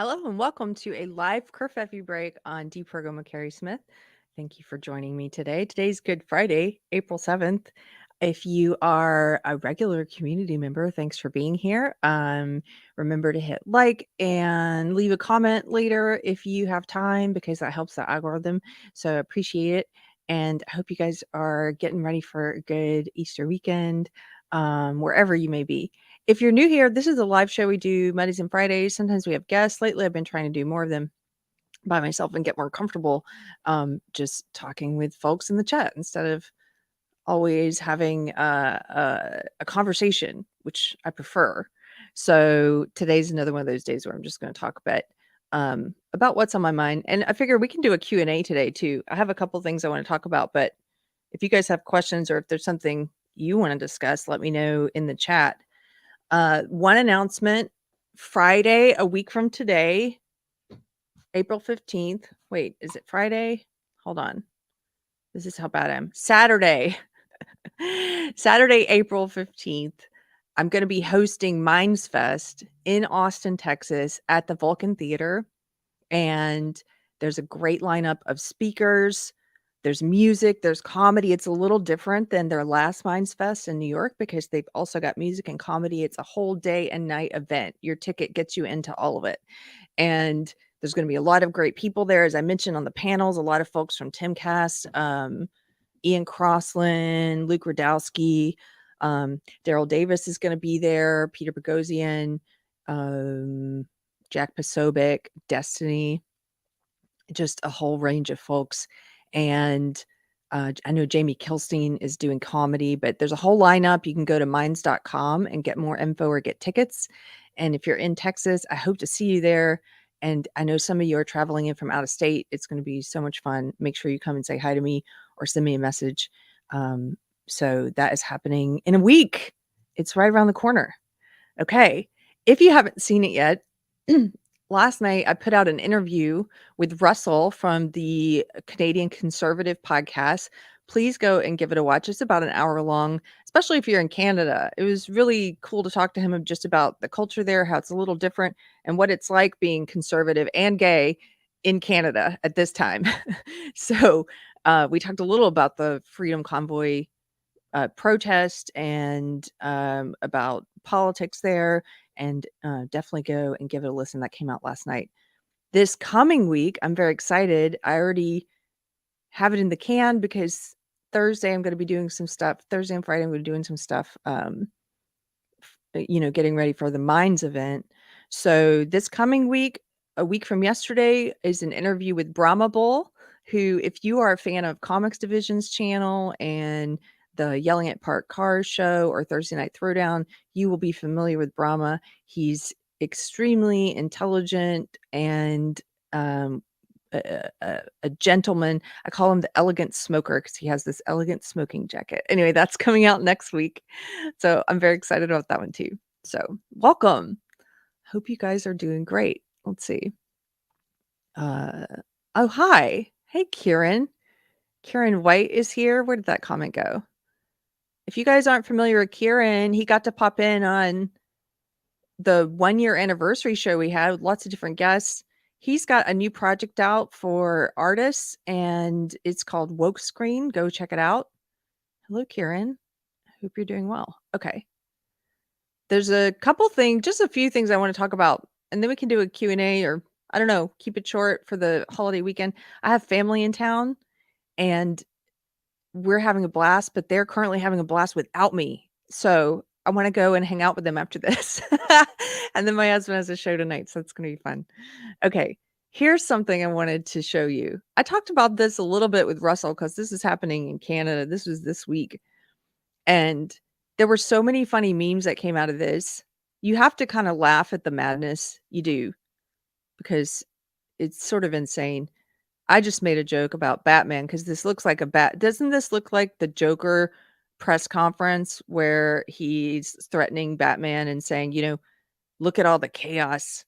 Hello and welcome to a live Kerfefe break on Deprogrammed with Keri Smith. Thank you for joining me today. Today's Good Friday, April 7th. If you are a regular community member, thanks for being here. Remember to hit like and leave a comment later if you have time, because that helps the algorithm. So I appreciate it. And I hope you guys are getting ready for a good Easter weekend, wherever you may be. If you're new here, this is a live show we do Mondays and Fridays. Sometimes we have guests. Lately, I've been trying to do more of them by myself and get more comfortable just talking with folks in the chat instead of always having a conversation, which I prefer. So today's another one of those days where I'm just going to talk about what's on my mind. And I figure we can do a Q&A today too. I have a couple things I want to talk about, but if you guys have questions or if there's something you want to discuss, let me know in the chat. One announcement: Friday, a week from today, April 15th. Wait, is it Friday? Hold on. This is how bad I am. Saturday, April 15th. I'm going to be hosting Minds Fest in Austin, Texas at the Vulcan Theater. And there's a great lineup of speakers. There's music, there's comedy. It's a little different than their last Minds Fest in New York because they've also got music and comedy. It's a whole day and night event. Your ticket gets you into all of it. And there's going to be a lot of great people there. As I mentioned on the panels, a lot of folks from Timcast, Ian Crossland, Luke Radowski, Daryl Davis is going to be there, Peter Boghossian, Jack Posobiec, Destiny, just a whole range of folks. And I know Jamie Kilstein is doing comedy, but there's a whole lineup. You can go to minds.com and get more info or get tickets. And if you're in Texas, I hope to see you there. And I know some of you are traveling in from out of state. It's going to be so much fun. Make sure you come and say hi to me or send me a message. So that is happening in a week. It's right around the corner. Okay. If you haven't seen it yet, last night I put out an interview with Russell from the Canadian Conservative podcast. Please go and give it a watch. It's about an hour long, especially if you're in Canada. It was really cool to talk to him just about the culture there, how it's a little different, and what it's like being conservative and gay in Canada at this time. So we talked a little about the Freedom Convoy protest and about politics there, and definitely go and give it a listen. That came out last night. This coming week, I'm very excited. I already have it in the can because Thursday I'm going to be doing some stuff. Thursday and Friday I'm going to be doing some stuff, getting ready for the Minds event. So this coming week, a week from yesterday, is an interview with Brahma Bull, who, if you are a fan of Comics Division's channel and the Yelling at Parked Cars show or Thursday Night Throwdown, you will be familiar with Brahma. He's extremely intelligent and a gentleman. I call him the elegant smoker because he has this elegant smoking jacket. Anyway, that's coming out next week. So I'm very excited about that one too. So welcome. Hope you guys are doing great. Let's see. Oh, hi. Hey, Kieran. Kieran White is here. Where did that comment go? If you guys aren't familiar with Kieran, he got to pop in on the 1-year anniversary show we had with lots of different guests. He's got a new project out for artists, and it's called Woke Screen. Go check it out. Hello, Kieran. Hope you're doing well. Okay. There's a couple things, just a few things I want to talk about, and then we can do a Q&A, or I don't know, keep it short for the holiday weekend. I have family in town, and we're having a blast, but they're currently having a blast without me. So I want to go and hang out with them after this. And then my husband has a show tonight, so it's going to be fun. Okay, here's something I wanted to show you. I talked about this a little bit with Russell because this is happening in Canada. This was this week. And there were so many funny memes that came out of this. You have to kind of laugh at the madness. You do, because it's sort of insane. I just made a joke about Batman because this looks like a bat. Doesn't this look like the Joker press conference where he's threatening Batman and saying, look at all the chaos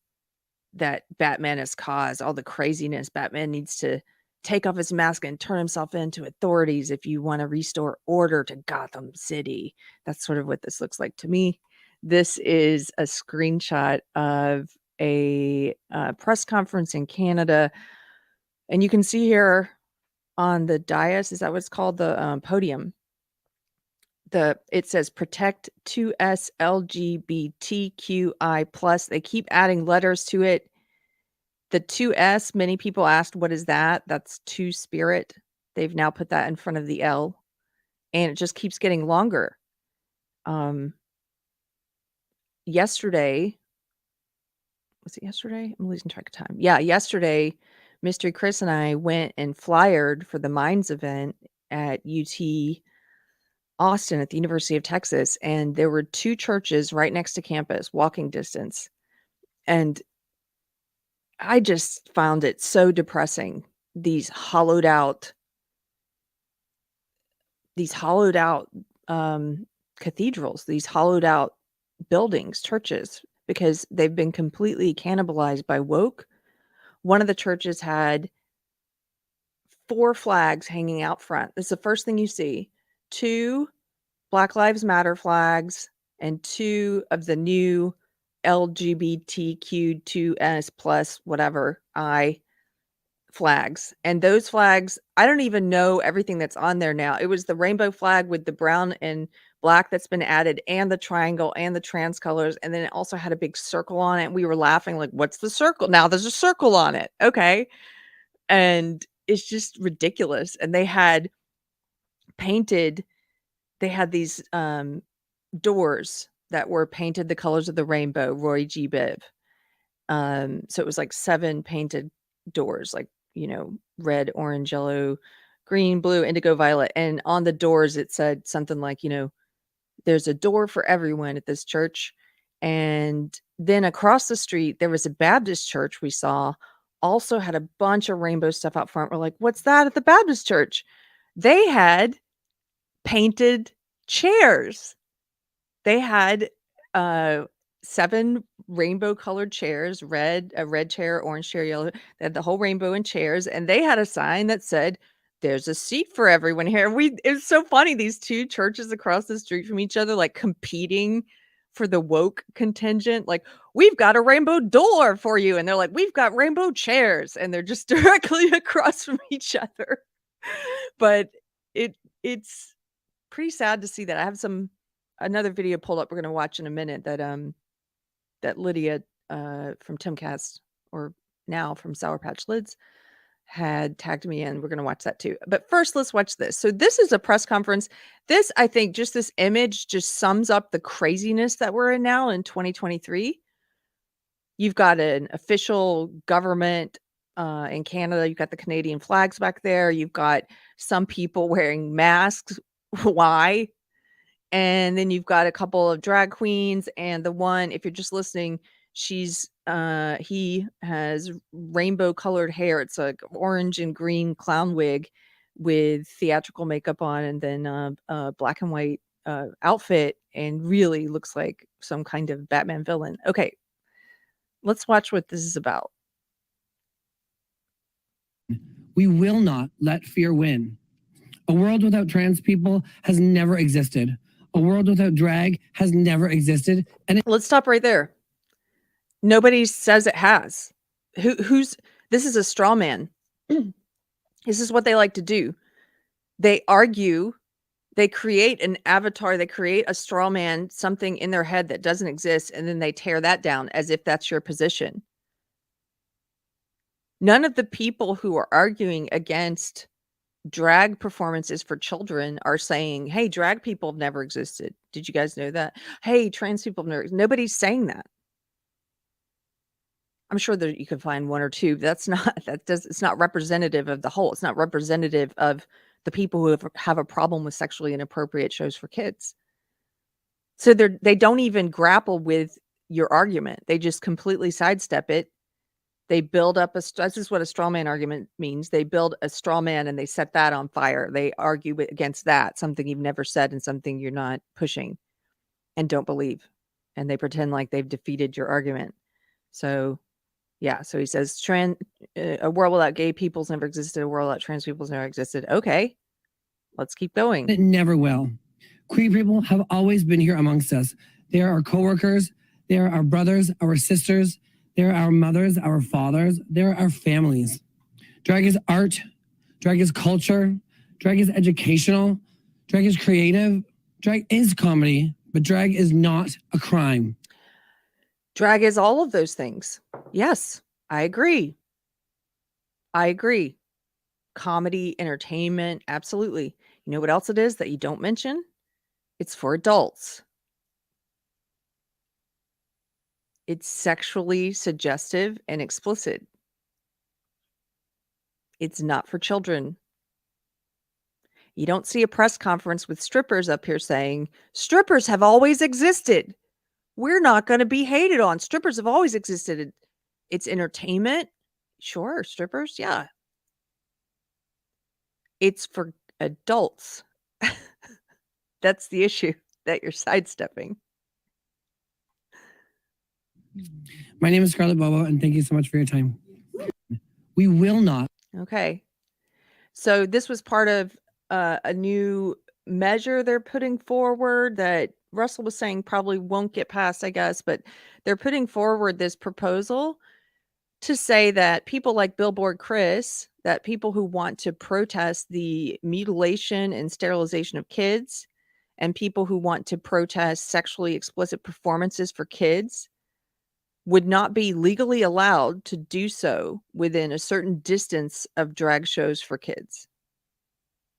that Batman has caused, all the craziness. Batman needs to take off his mask and turn himself into authorities if you want to restore order to Gotham City. That's sort of what this looks like to me. This is a screenshot of a press conference in Canada. And you can see here on the dais, is that what it's called? The podium. It says protect 2S LGBTQI+. They keep adding letters to it. The 2S, many people asked, what is that? That's two spirit. They've now put that in front of the L, and it just keeps getting longer. Yesterday, was it yesterday? I'm losing track of time. Yeah, yesterday, Mystery Chris and I went and flyered for the Minds event at UT Austin at the University of Texas, and there were two churches right next to campus, walking distance. And I just found it so depressing. These hollowed out cathedrals, these hollowed out buildings, churches, because they've been completely cannibalized by woke. One of the churches had 4 flags hanging out front. This is the first thing you see. 2 Black Lives Matter flags and 2 of the new LGBTQ2S plus whatever I flags. And those flags, I don't even know everything that's on there now. It was the rainbow flag with the brown and black that's been added, and the triangle and the trans colors. And then it also had a big circle on it. And we were laughing like, what's the circle? Now there's a circle on it. Okay. And it's just ridiculous. And they had these doors that were painted the colors of the rainbow, Roy G. Biv. So it was like 7 painted doors, like, red, orange, yellow, green, blue, indigo, violet. And on the doors, it said something like, there's a door for everyone at this church. And then across the street, there was a Baptist church we saw, also had a bunch of rainbow stuff out front. We're like, what's that at the Baptist church? They had painted chairs. They had 7 rainbow colored chairs, a red chair, orange chair, yellow. They had the whole rainbow in chairs, and they had a sign that said, there's a seat for everyone here. It was so funny. These 2 churches across the street from each other, like competing for the woke contingent. Like, we've got a rainbow door for you. And they're like, we've got rainbow chairs. And they're just directly across from each other. But it's pretty sad to see that. I have another video pulled up we're going to watch in a minute that Lydia from Timcast, or now from Sour Patch Lids, had tagged me in. We're going to watch that too. But first, let's watch this. So this is a press conference. This, I think, just this image just sums up the craziness that we're in now in 2023. You've got an official government in Canada. You've got the Canadian flags back there. You've got some people wearing masks. Why? And then you've got a couple of drag queens, and the one, if you're just listening, he has rainbow colored hair. It's like orange and green clown wig with theatrical makeup on, and then a black and white outfit, and really looks like some kind of Batman villain. Okay, let's watch what this is about. We will not let fear win. A world without trans people has never existed. A world without drag has never existed. And let's stop right there. Nobody says it has. This is a straw man. This is what they like to do. They argue, they create an avatar, they create a straw man, something in their head that doesn't exist, and then they tear that down as if that's your position. None of the people who are arguing against drag performances for children are saying, hey, drag people have never existed. Did you guys know that? Hey, trans people have never. Nobody's saying that. I'm sure that you can find 1 or 2. But it's not representative of the whole. It's not representative of the people who have a problem with sexually inappropriate shows for kids. So they don't even grapple with your argument. They just completely sidestep it. They build up this is what a straw man argument means. They build a straw man and they set that on fire. They argue against that, something you've never said and something you're not pushing and don't believe. And they pretend like they've defeated your argument. So, yeah. So he says, a world without gay people's never existed. A world without trans people's never existed. Okay, let's keep going. It never will. Queer people have always been here amongst us. They are our coworkers. They are our brothers, our sisters. They're our mothers, our fathers. They're our families. Drag is art. Drag is culture. Drag is educational. Drag is creative. Drag is comedy, but drag is not a crime. Drag is all of those things. Yes, I agree. I agree. Comedy, entertainment, absolutely. You know what else it is that you don't mention? It's for adults. It's sexually suggestive and explicit. It's not for children. You don't see a press conference with strippers up here saying, strippers have always existed. We're not going to be hated on. Strippers have always existed. It's entertainment. Sure, strippers, yeah. It's for adults. That's the issue that you're sidestepping. My name is Scarlett Bobo, and thank you so much for your time. We will not. Okay. So this was part of a new measure they're putting forward that Russell was saying probably won't get passed, I guess, but they're putting forward this proposal to say that people like Billboard Chris, that people who want to protest the mutilation and sterilization of kids, and people who want to protest sexually explicit performances for kids would not be legally allowed to do so within a certain distance of drag shows for kids.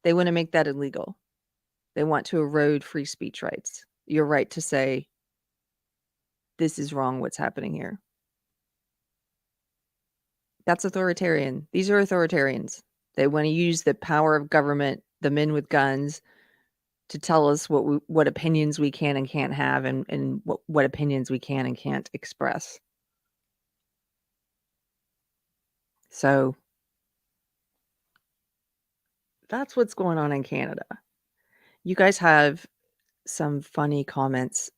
They want to make that illegal. They want to erode free speech rights. Your right to say, this is wrong, what's happening here. That's authoritarian. These are authoritarians. They want to use the power of government, the men with guns, to tell us what opinions we can and can't have, and what opinions we can and can't express. So that's what's going on in Canada. You guys have some funny comments.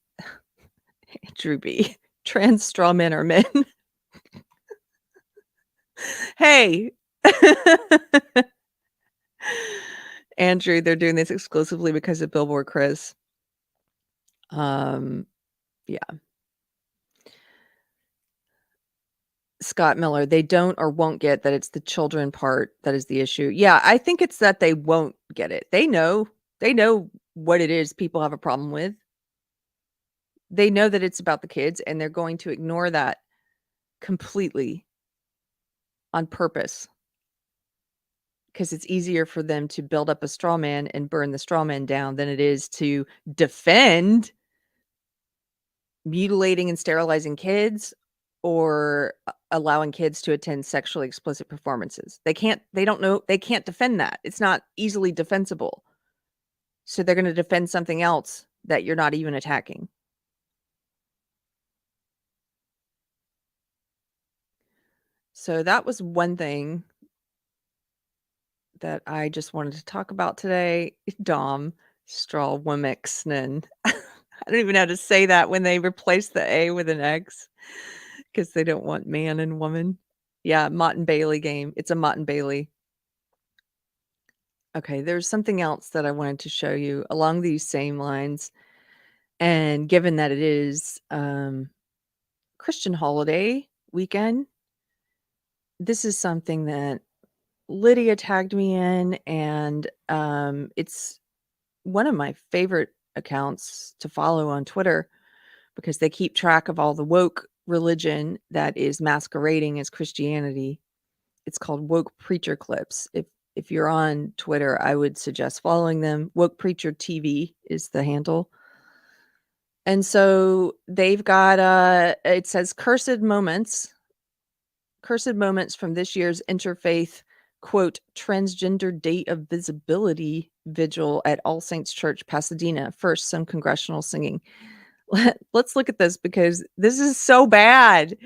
Andrew B. Trans straw men are men. Hey. Andrew, they're doing this exclusively because of Billboard Chris. Yeah. Scott Miller, they don't or won't get that it's the children part that is the issue. Yeah, I think it's that they won't get it. They know what it is people have a problem with. They know that it's about the kids, and they're going to ignore that completely on purpose, because it's easier for them to build up a straw man and burn the straw man down than it is to defend mutilating and sterilizing kids or allowing kids to attend sexually explicit performances. They can't defend that. It's not easily defensible. So they're going to defend something else that you're not even attacking. So that was one thing that I just wanted to talk about today. Dom Strawwomixnen. I don't even know how to say that when they replace the A with an X, because they don't want man and woman. Yeah, Mott and Bailey game. It's a Mott and Bailey. Okay, there's something else that I wanted to show you along these same lines. And given that it is Christian holiday weekend, this is something that Lydia tagged me in, and it's one of my favorite accounts to follow on Twitter, because they keep track of all the woke religion that is masquerading as Christianity. It's called Woke Preacher Clips. If you're on Twitter, I would suggest following them. Woke Preacher TV is the handle. And so they've got it says cursed moments from this year's interfaith, quote, transgender date of visibility vigil at All Saints Church, Pasadena. First, some congressional singing. Let's look at this, because this is so bad.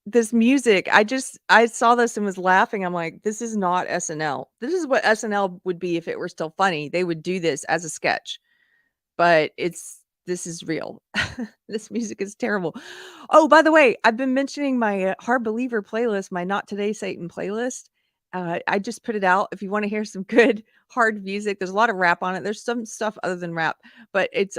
This music, I saw this and was laughing. I'm like, this is not SNL. This is what SNL would be if it were still funny. They would do this as a sketch, but this is real. This music is terrible. Oh, by the way, I've been mentioning my Hard Believer playlist, my Not Today Satan playlist. I just put it out. If you want to hear some good hard music, there's a lot of rap on it. There's some stuff other than rap, but it's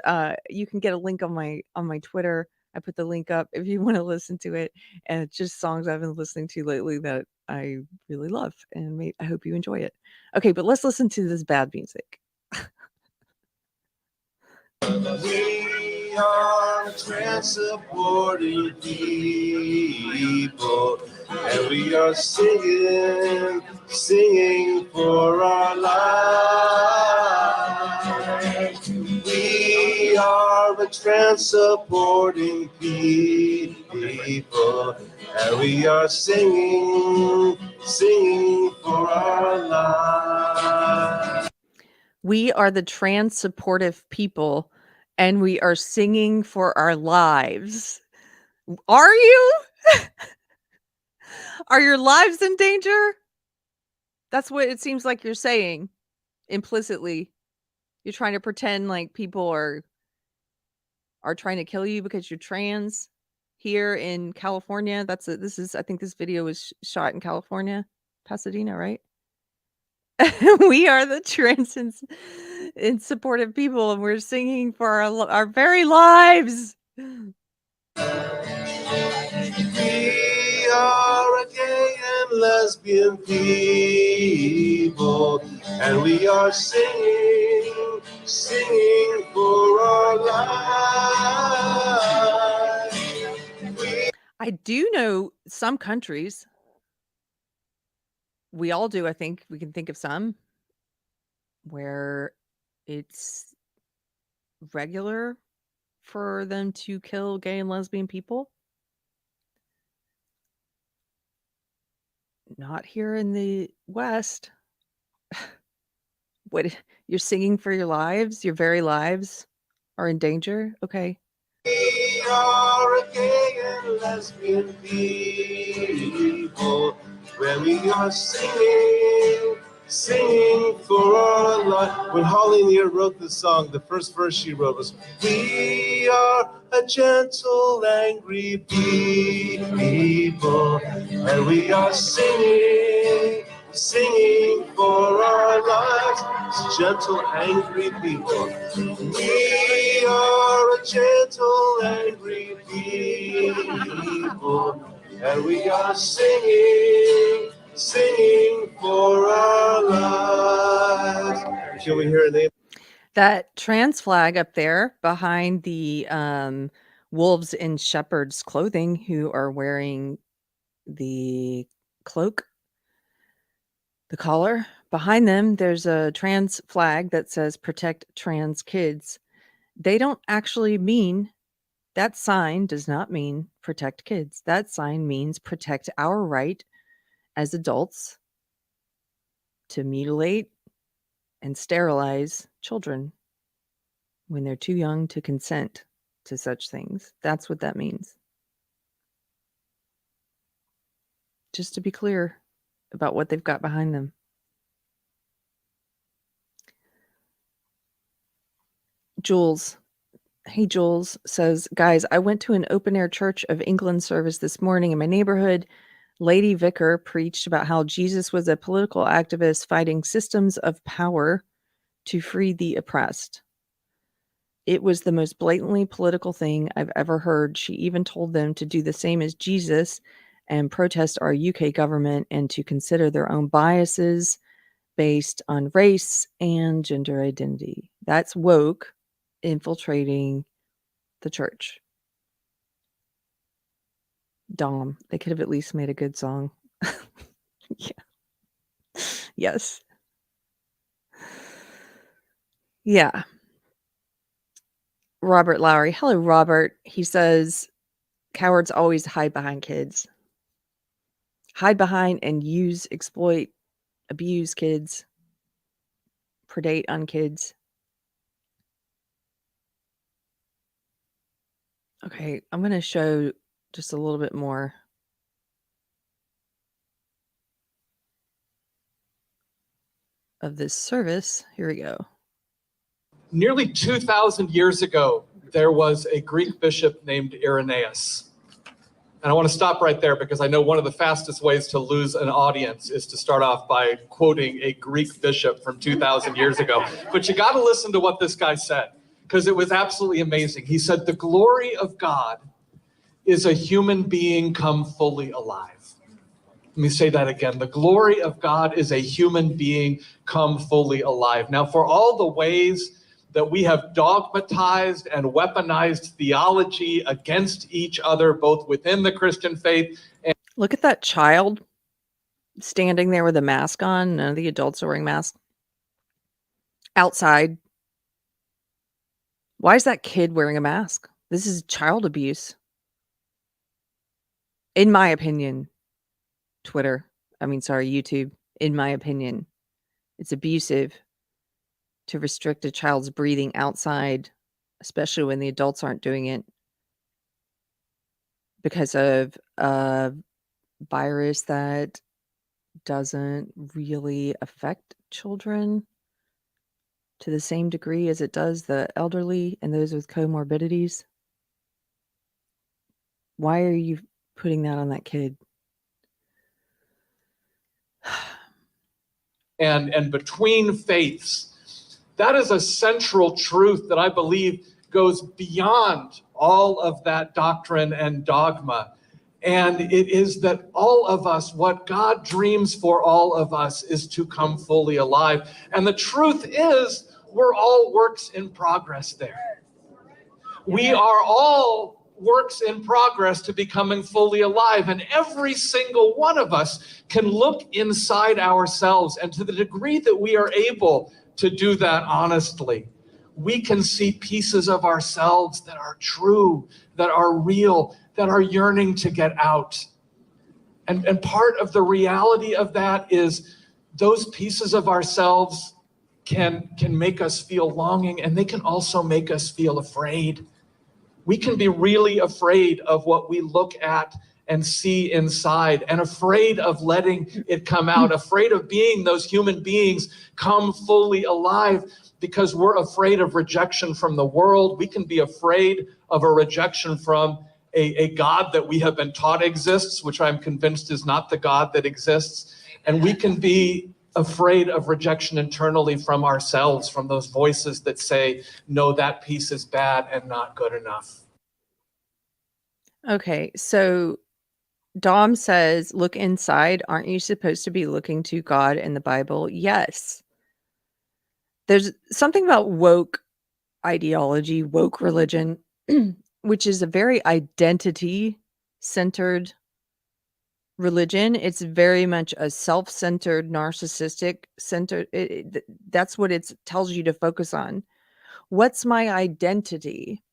you can get a link on my Twitter. I put the link up if you want to listen to it. And it's just songs I've been listening to lately that I really love. And I hope you enjoy it. Okay, but let's listen to this bad music. We are trans-supporting people, and we are singing for our lives. We are a trans-supporting people, and we are singing for our lives. We are the trans supportive people, and we are singing for our lives. Are you? Are your lives in danger? That's what it seems like you're saying implicitly. You're trying to pretend like people are trying to kill you because you're trans here in California. I think this video was shot in California, Pasadena, right? We are the trans and supportive people, and we're singing for our very lives. We are a gay and lesbian people, and we are singing for our lives. I do know some countries. We all do, I think. We can think of some where it's regular for them to kill gay and lesbian people. Not here in the West. What, you're singing for your lives? Your very lives are in danger? Okay. We are a gay and lesbian people, where we are singing for our life. When Holly Near wrote this song, the first verse she wrote was, we are a gentle, angry people, and we are singing for our lives. It's gentle, angry people. We are a gentle, angry people, and we are singing for our lives. Can we hear a name? That trans flag up there behind the wolves in shepherd's clothing who are wearing the cloak, the collar. Behind them, there's a trans flag that says protect trans kids. They don't actually mean, that sign does not mean protect kids. That sign means protect our right as adults to mutilate and sterilize children when they're too young to consent to such things. That's what that means. Just to be clear about what they've got behind them. Jules, hey Jules, says, guys, I went to an open air Church of England service this morning in my neighborhood. Lady Vicar preached about how Jesus was a political activist fighting systems of power to free the oppressed. It was the most blatantly political thing I've ever heard. She even told them to do the same as Jesus and protest our UK government and to consider their own biases based on race and gender identity. That's woke infiltrating the church. Dom, they could have at least made a good song. Yeah. Yes. Yeah. Robert Lowry. Hello, Robert. He says, cowards always hide behind kids. Hide behind and use, exploit, abuse kids, predate on kids. Okay, I'm going to show just a little bit more of this service. Here we go. Nearly 2,000 years ago, there was a Greek bishop named Irenaeus. And I want to stop right there because I know one of the fastest ways to lose an audience is to start off by quoting a Greek bishop from 2,000 years ago. But you got to listen to what this guy said because it was absolutely amazing. He said, the glory of God is a human being come fully alive. Let me say that again. The glory of God is a human being come fully alive. Now, for all the ways that we have dogmatized and weaponized theology against each other, both within the Christian faith and Look at that child standing there with a mask on. None of the adults are wearing masks. Outside. Why is that kid wearing a mask? This is child abuse. In my opinion. YouTube. In my opinion. It's abusive to restrict a child's breathing outside, especially when the adults aren't doing it, because of a virus that doesn't really affect children to the same degree as it does the elderly and those with comorbidities. Why are you putting that on that kid? and between faiths. That is a central truth that I believe goes beyond all of that doctrine and dogma. And it is that all of us, what God dreams for all of us is to come fully alive. And the truth is, we're all works in progress there. We are all works in progress to becoming fully alive. And every single one of us can look inside ourselves. And to the degree that we are able to do that honestly, we can see pieces of ourselves that are true, that are real, that are yearning to get out. And part of the reality of that is those pieces of ourselves can make us feel longing, and they can also make us feel afraid. We can be really afraid of what we look at and see inside, and afraid of letting it come out, afraid of being those human beings come fully alive, because we're afraid of rejection from the world. We can be afraid of a rejection from a God that we have been taught exists, which I'm convinced is not the God that exists. And we can be afraid of rejection internally from ourselves, from those voices that say, no, that piece is bad and not good enough. Okay, so Dom says, look inside. Aren't you supposed to be looking to God in the Bible? Yes. There's something about woke ideology, woke religion, which is a very identity-centered religion. It's very much a self-centered, narcissistic centered. That's what it tells you to focus on. What's my identity?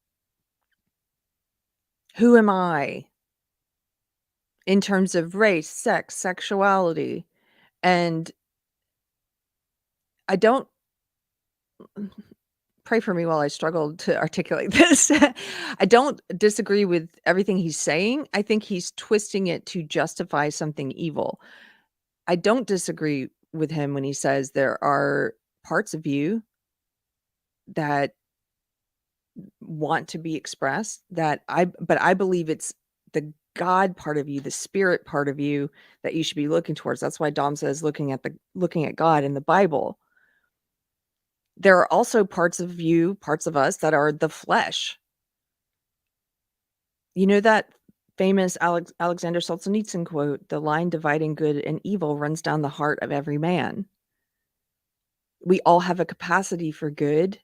Who am I? In terms of race, sex, sexuality. And I don't pray for me while I struggle to articulate this. I don't disagree with everything he's saying. I think he's twisting it to justify something evil. I don't disagree with him when he says there are parts of you that want to be expressed, but I believe it's the God part of you, the spirit part of you that you should be looking towards. That's why Dom says looking at God in the Bible. There are also parts of you, parts of us that are the flesh. You know that famous Alexander Solzhenitsyn quote, the line dividing good and evil runs down the heart of every man. We all have a capacity for good.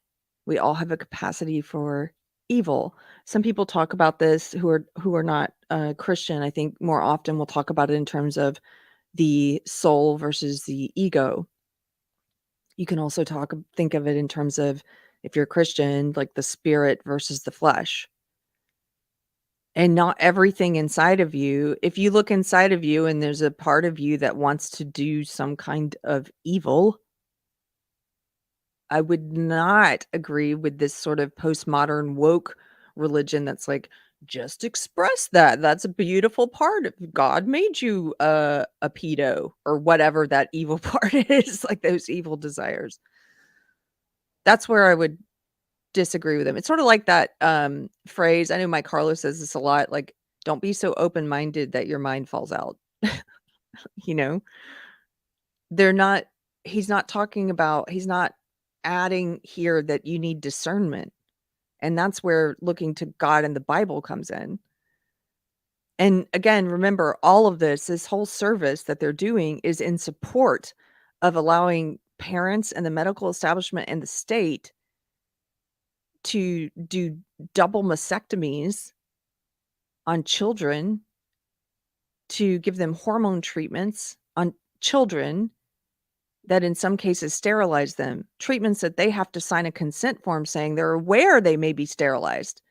We all have a capacity for evil. Some people talk about this who are not Christian. I think more often we'll talk about it in terms of the soul versus the ego. You can also think of it in terms of, if you're a Christian, like the spirit versus the flesh. And not everything inside of you, if you look inside of you and there's a part of you that wants to do some kind of evil, I would not agree with this sort of postmodern woke religion that's like, just express that. That's a beautiful part of God made you a pedo or whatever that evil part is, like those evil desires. That's where I would disagree with him. It's sort of like that phrase. I know Mike Harlow says this a lot, like, don't be so open-minded that your mind falls out. You know, he's not adding here that you need discernment. And that's where looking to God and the Bible comes in. And again, remember, all of this whole service that they're doing is in support of allowing parents and the medical establishment and the state to do double mastectomies on children, to give them hormone treatments on children that in some cases sterilize them, treatments that they have to sign a consent form saying they're aware they may be sterilized.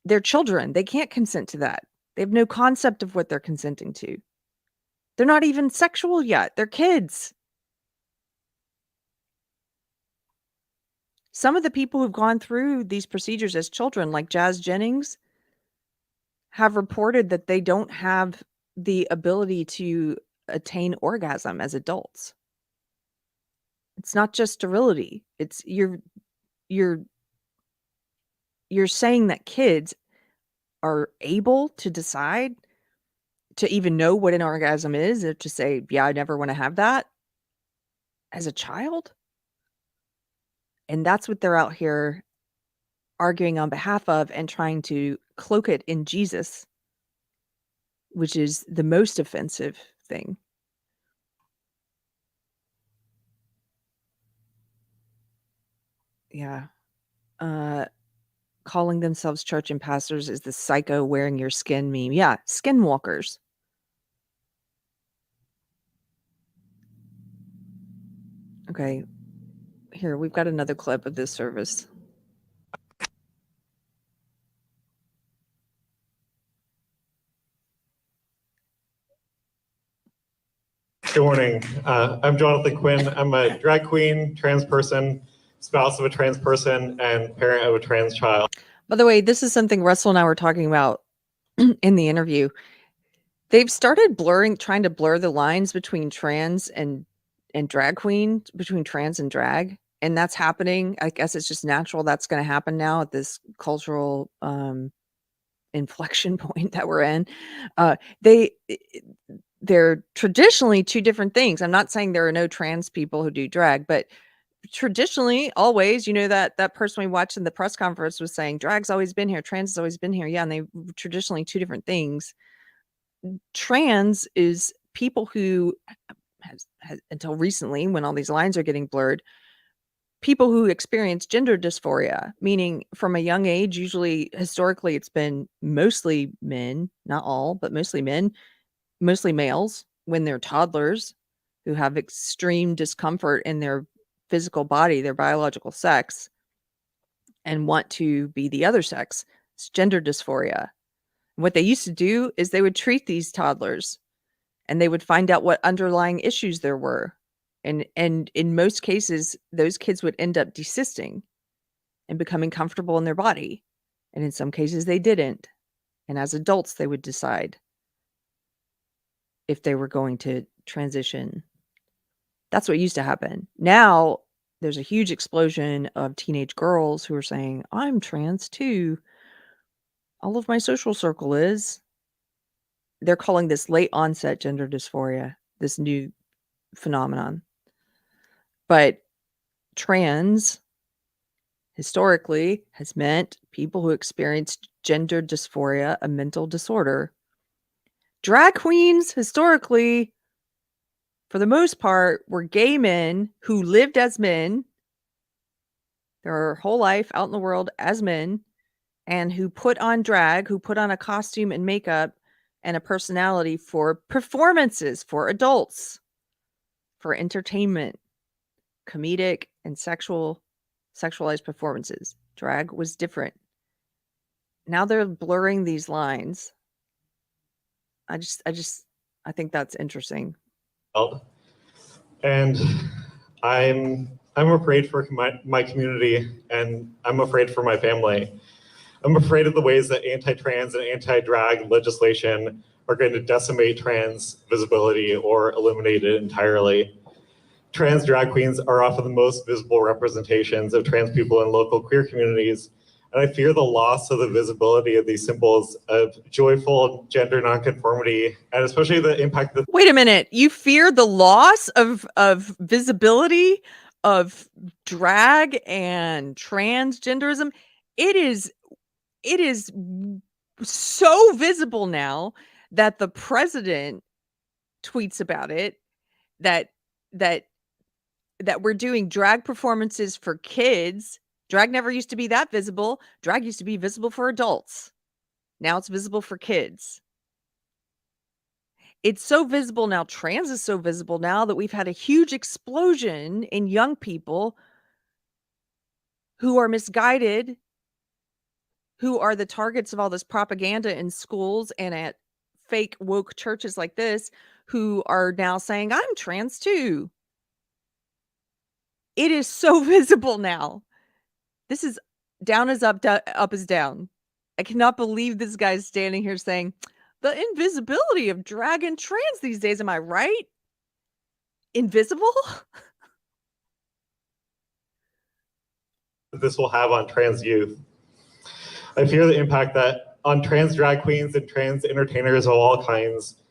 They're children. They can't consent to that. They have no concept of what they're consenting to. They're not even sexual yet. They're kids. Some of the people who've gone through these procedures as children, like Jazz Jennings, have reported that they don't have the ability to attain orgasm as adults. It's not just sterility. It's you're saying that kids are able to decide to even know what an orgasm is, or to say, yeah, I never want to have that as a child. And that's what they're out here arguing on behalf of and trying to cloak it in Jesus, which is the most offensive thing. Yeah. Calling themselves church and pastors is the psycho wearing your skin meme. Yeah, skinwalkers. Okay. Here, we've got another clip of this service. Good morning. I'm Jonathan Quinn. I'm a drag queen, trans person, spouse of a trans person, and parent of a trans child. By the way, this is something Russell and I were talking about in the interview. They've started trying to blur the lines between trans and drag queen, between trans and drag. And that's happening. I guess it's just natural. That's going to happen now at this cultural inflection point that we're in. They're traditionally two different things. I'm not saying there are no trans people who do drag, but traditionally, always, that person we watched in the press conference was saying drag's always been here, trans has always been here. Yeah, and they traditionally two different things. Trans is people who has until recently, when all these lines are getting blurred, people who experience gender dysphoria, meaning from a young age, usually historically it's been mostly men, not all, but mostly men, mostly males when they're toddlers who have extreme discomfort in their physical body, their biological sex, and want to be the other sex. It's gender dysphoria. What they used to do is they would treat these toddlers and they would find out what underlying issues there were. And in most cases, those kids would end up desisting and becoming comfortable in their body. And in some cases, they didn't. And as adults, they would decide if they were going to transition. That's what used to happen. Now, there's a huge explosion of teenage girls who are saying, I'm trans too. All of my social circle is. They're calling this late onset gender dysphoria, this new phenomenon. But trans, historically, has meant people who experience gender dysphoria, a mental disorder. Drag queens, historically, for the most part, were gay men who lived as men their whole life out in the world as men, and who put on drag, who put on a costume and makeup and a personality for performances for adults, for entertainment, comedic and sexualized performances. Drag was different. Now they're blurring these lines. I think that's interesting. And I'm afraid for my community, and I'm afraid for my family. I'm afraid of the ways that anti-trans and anti-drag legislation are going to decimate trans visibility or eliminate it entirely. Trans drag queens are often the most visible representations of trans people in local queer communities, and I fear the loss of the visibility of these symbols of joyful gender nonconformity, and especially the impact that— Wait a minute, you fear the loss of visibility of drag and transgenderism? It is so visible now that the president tweets about it, that we're doing drag performances for kids. Drag never used to be that visible. Drag used to be visible for adults. Now it's visible for kids. It's so visible now. Trans is so visible now that we've had a huge explosion in young people who are misguided, who are the targets of all this propaganda in schools and at fake woke churches like this, who are now saying, I'm trans too. It is so visible now. This is down is up, up is down. I cannot believe this guy's standing here saying, the invisibility of drag and trans these days. Am I right? Invisible? This will have on trans youth. I fear the impact that on trans drag queens and trans entertainers of all kinds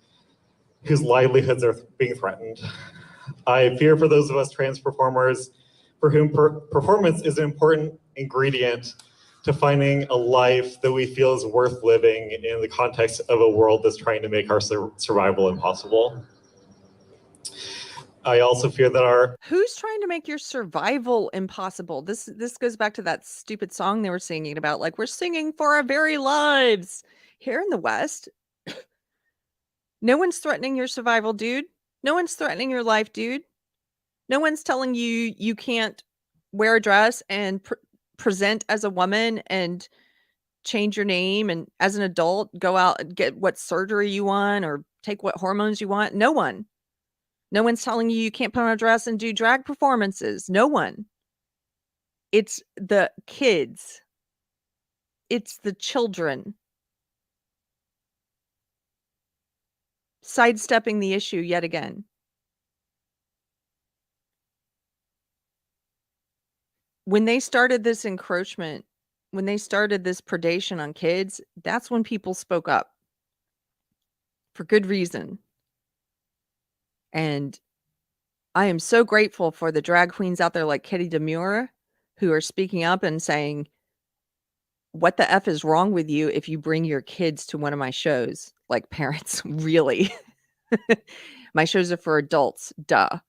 whose livelihoods are being threatened. I fear for those of us trans performers for whom performance is an important ingredient to finding a life that we feel is worth living in the context of a world that's trying to make our survival impossible. I also fear that who's trying to make your survival impossible? This goes back to that stupid song they were singing about, like, we're singing for our very lives. Here in the West, no one's threatening your survival, dude. No one's threatening your life, dude. No one's telling you you can't wear a dress and present as a woman and change your name and as an adult go out and get what surgery you want or take what hormones you want. No one's telling you you can't put on a dress and do drag performances. No one. It's the kids. It's the children. Sidestepping the issue yet again. When they started this encroachment, when they started this predation on kids, that's when people spoke up. For good reason. And I am so grateful for the drag queens out there like Kitty Demure who are speaking up and saying, what the F is wrong with you if you bring your kids to one of my shows? Like, parents, really? My shows are for adults, duh.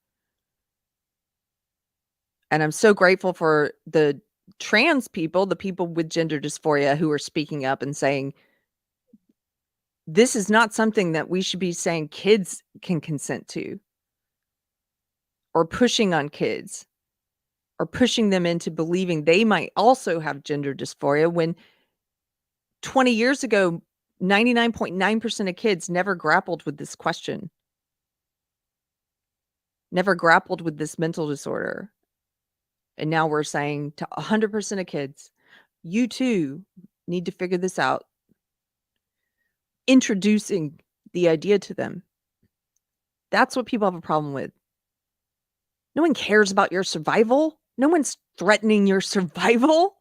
And I'm so grateful for the trans people, the people with gender dysphoria who are speaking up and saying, this is not something that we should be saying kids can consent to, or pushing on kids, or pushing them into believing they might also have gender dysphoria when 20 years ago, 99.9% of kids never grappled with this question, never grappled with this mental disorder. And now we're saying to 100% of kids, you too need to figure this out. Introducing the idea to them. That's what people have a problem with. No one cares about your survival. No one's threatening your survival.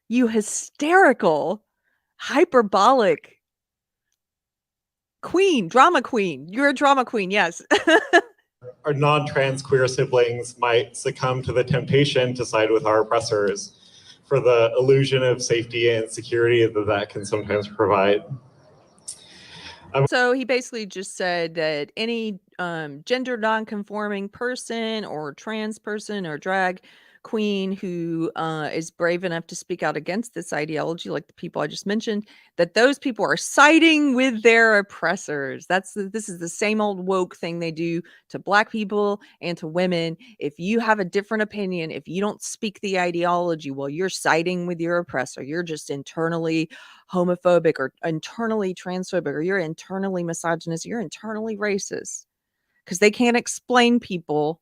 You hysterical, hyperbolic queen, drama queen. You're a drama queen, yes. our non-trans queer siblings might succumb to the temptation to side with our oppressors for the illusion of safety and security that can sometimes provide. So he basically just said that any gender non-conforming person or trans person or drag queen who is brave enough to speak out against this ideology, like the people I just mentioned, that those people are siding with their oppressors. This is the same old woke thing they do to Black people and to women. If you have a different opinion, if you don't speak the ideology, well, you're siding with your oppressor. You're just internally homophobic or internally transphobic, or you're internally misogynist, you're internally racist, because they can't explain people.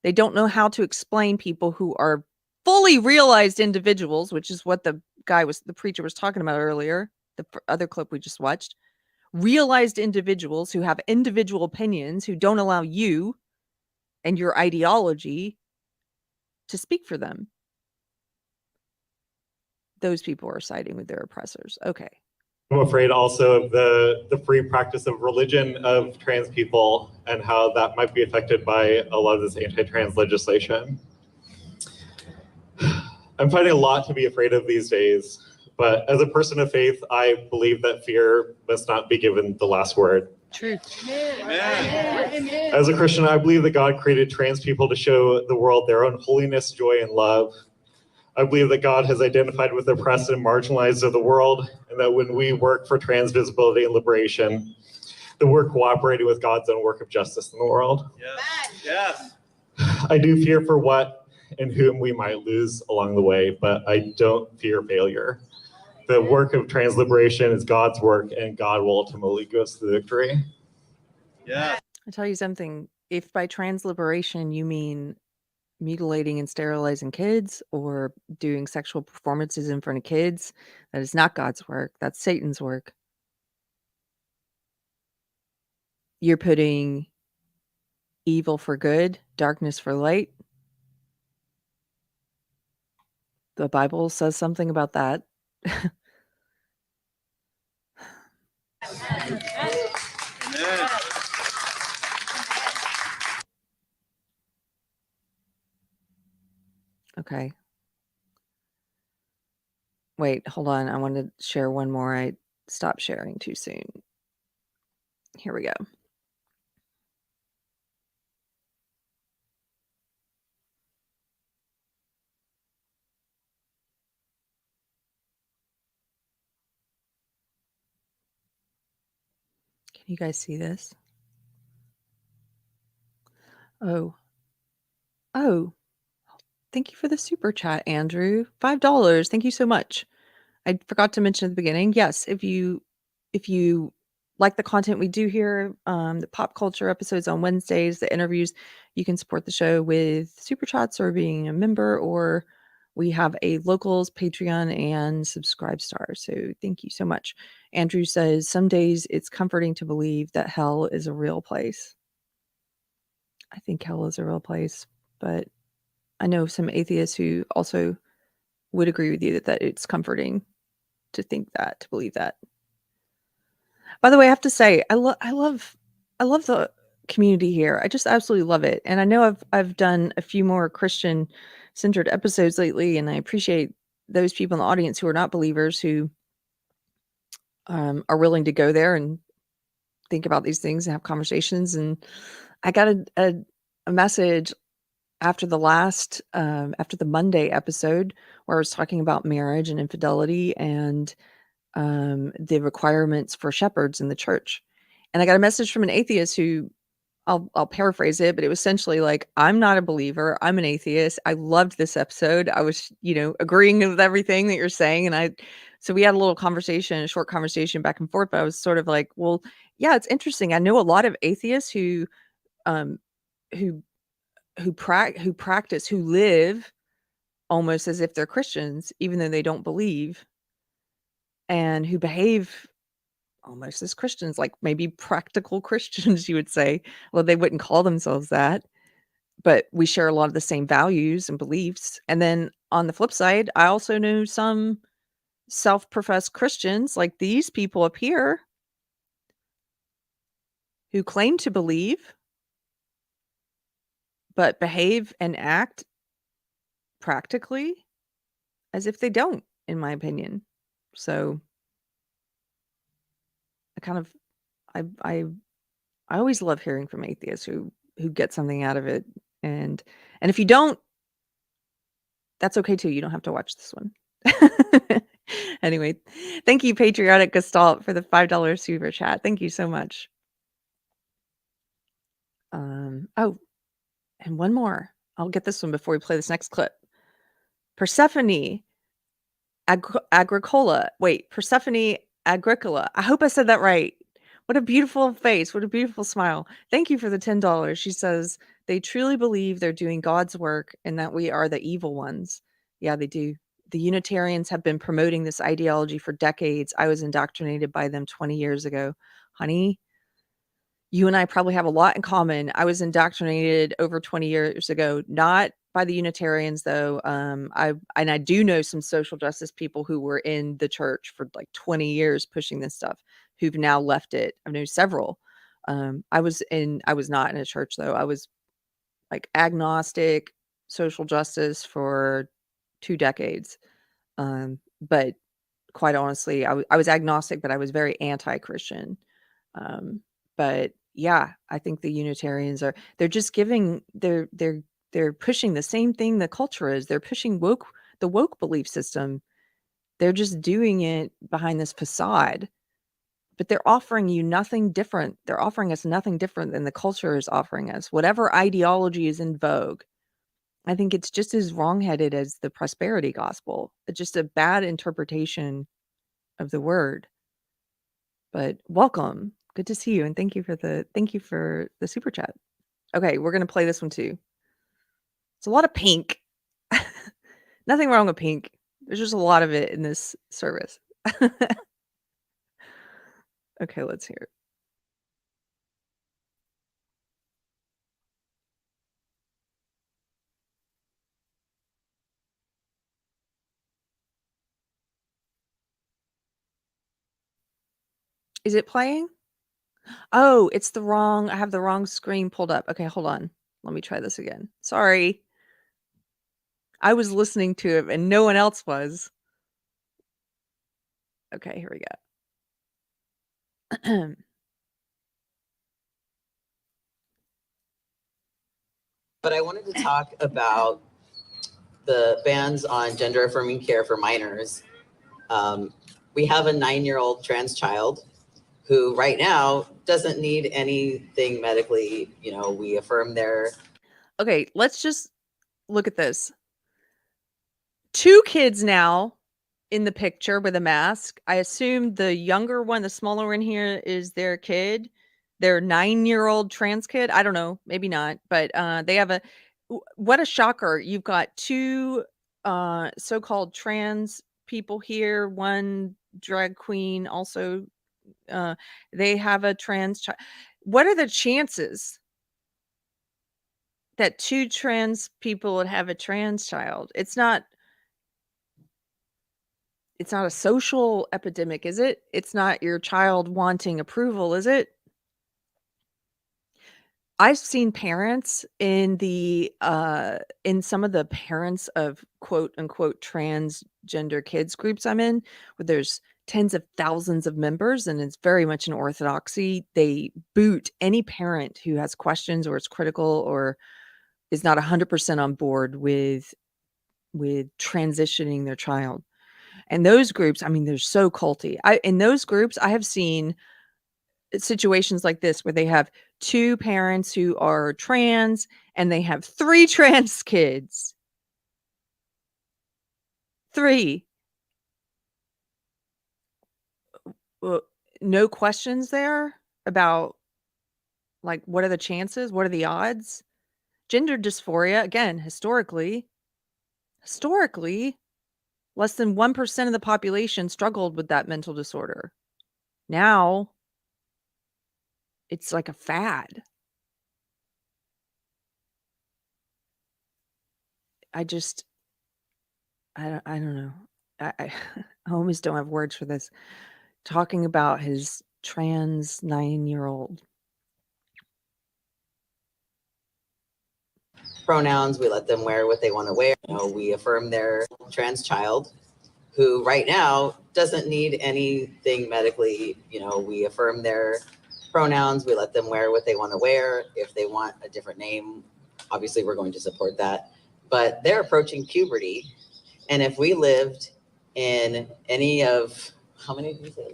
They don't know how to explain people who are fully realized individuals, which is what the preacher was talking about earlier, the other clip we just watched. Realized individuals who have individual opinions, who don't allow you and your ideology to speak for them. Those people are siding with their oppressors. Okay. I'm afraid also of the free practice of religion of trans people and how that might be affected by a lot of this anti-trans legislation. I'm finding a lot to be afraid of these days, But as a person of faith, I believe that fear must not be given the last word. Truth. As a Christian, I believe that God created trans people to show the world their own holiness, joy, and love. I believe that God has identified with the oppressed and marginalized of the world, and that when we work for trans visibility and liberation, that we're cooperating with God's own work of justice in the world. Yes. Yes. I do fear for what and whom we might lose along the way, but I don't fear failure. The work of trans liberation is God's work, and God will ultimately give us the victory. Yes. I'll tell you something. If by trans liberation you mean mutilating and sterilizing kids or doing sexual performances in front of kids, that is not God's work. That's Satan's work. You're putting evil for good, darkness for light. The Bible says something about that. Amen. Okay. Wait, hold on. I want to share one more. I stopped sharing too soon. Here we go. Can you guys see this? Oh. Thank you for the super chat, Andrew. $5. Thank you so much. I forgot to mention at the beginning. Yes, if you like the content we do here, the pop culture episodes on Wednesdays, the interviews, you can support the show with super chats or being a member, or we have a locals Patreon and subscribe star. So thank you so much. Andrew says, some days it's comforting to believe that hell is a real place. I think hell is a real place, but I know some atheists who also would agree with you that it's comforting to think that, to believe that. By the way, I have to say, I love the community here. I just absolutely love it. And I know I've done a few more Christian centered episodes lately, and I appreciate those people in the audience who are not believers who are willing to go there and think about these things and have conversations. And I got a message after the last after the Monday episode where I was talking about marriage and infidelity and the requirements for shepherds in the church. And I got a message from an atheist who I'll paraphrase it, but it was essentially like, I'm not a believer. I'm an atheist. I loved this episode. I was, agreeing with everything that you're saying. And so we had a little conversation, a short conversation back and forth, but I was sort of like, well, yeah, it's interesting. I know a lot of atheists who practice, who live almost as if they're Christians, even though they don't believe, and who behave almost as Christians, like maybe practical Christians, you would say. Well, they wouldn't call themselves that, but we share a lot of the same values and beliefs. And then on the flip side, I also know some self-professed Christians like these people up here who claim to believe, but behave and act practically as if they don't, in my opinion. So I always love hearing from atheists who get something out of it. And if you don't, that's okay too. You don't have to watch this one. Anyway, thank you, Patriotic Gestalt, for the $5 super chat. Thank you so much. Oh, and one more. I'll get this one before we play this next clip. Persephone Agricola. Wait, Persephone Agricola. I hope I said that right. What a beautiful face. What a beautiful smile. Thank you for the $10. She says, they truly believe they're doing God's work and that we are the evil ones. Yeah, they do. The Unitarians have been promoting this ideology for decades. I was indoctrinated by them 20 years ago. Honey, you and I probably have a lot in common. I was indoctrinated over 20 years ago, not by the Unitarians though. I do know some social justice people who were in the church for like 20 years pushing this stuff, who've now left it. I've known several. I was not in a church though. I was like agnostic, social justice for 2 decades. But quite honestly, I was agnostic, but I was very anti-Christian. But yeah, I think the Unitarians they're just giving they're pushing the same thing the culture is. They're pushing the woke belief system. They're just doing it behind this facade. But they're offering you nothing different. They're offering us nothing different than the culture is offering us. Whatever ideology is in vogue. I think it's just as wrongheaded as the prosperity gospel. It's just a bad interpretation of the word. But welcome. Good to see you, and thank you for the super chat. Okay, we're gonna play this one too. It's a lot of pink. Nothing wrong with pink. There's just a lot of it in this service. Okay, let's hear it. Is it playing? Oh, I have the wrong screen pulled up. Okay, hold on. Let me try this again. Sorry. I was listening to it and no one else was. Okay, here we go. But I wanted to talk about the bans on gender affirming care for minors. We have a 9-year-old trans child who right now doesn't need anything medically. We affirm their. Okay, let's just look at this. 2 kids now in the picture with a mask. I assume the younger one, the smaller one here, is their kid, their 9-year-old trans kid. I don't know, maybe not, but they have what a shocker. You've got 2 so-called trans people here, one drag queen also. They have a trans child. What are the chances that 2 trans people would have a trans child? It's not a social epidemic, is it? It's not your child wanting approval, is it? I've seen parents in some of the parents of quote unquote transgender kids groups I'm in, where there's tens of thousands of members and it's very much an orthodoxy. They boot any parent who has questions or is critical or is not 100% on board with transitioning their child. And those groups, I mean, they're so culty. In those groups, I have seen situations like this where they have 2 parents who are trans and they have 3 trans kids. 3. Well, no questions there about, like, what are the chances? What are the odds? Gender dysphoria, again, historically, less than 1% of the population struggled with that mental disorder. Now, it's like a fad. I don't know. I I almost don't have words for this. Talking about his trans 9-year-old. Pronouns, we let them wear what they want to wear. We affirm their trans child who right now doesn't need anything medically. We affirm their pronouns, we let them wear what they want to wear. If they want a different name, obviously we're going to support that. But they're approaching puberty. And if we lived in any of, how many did we say,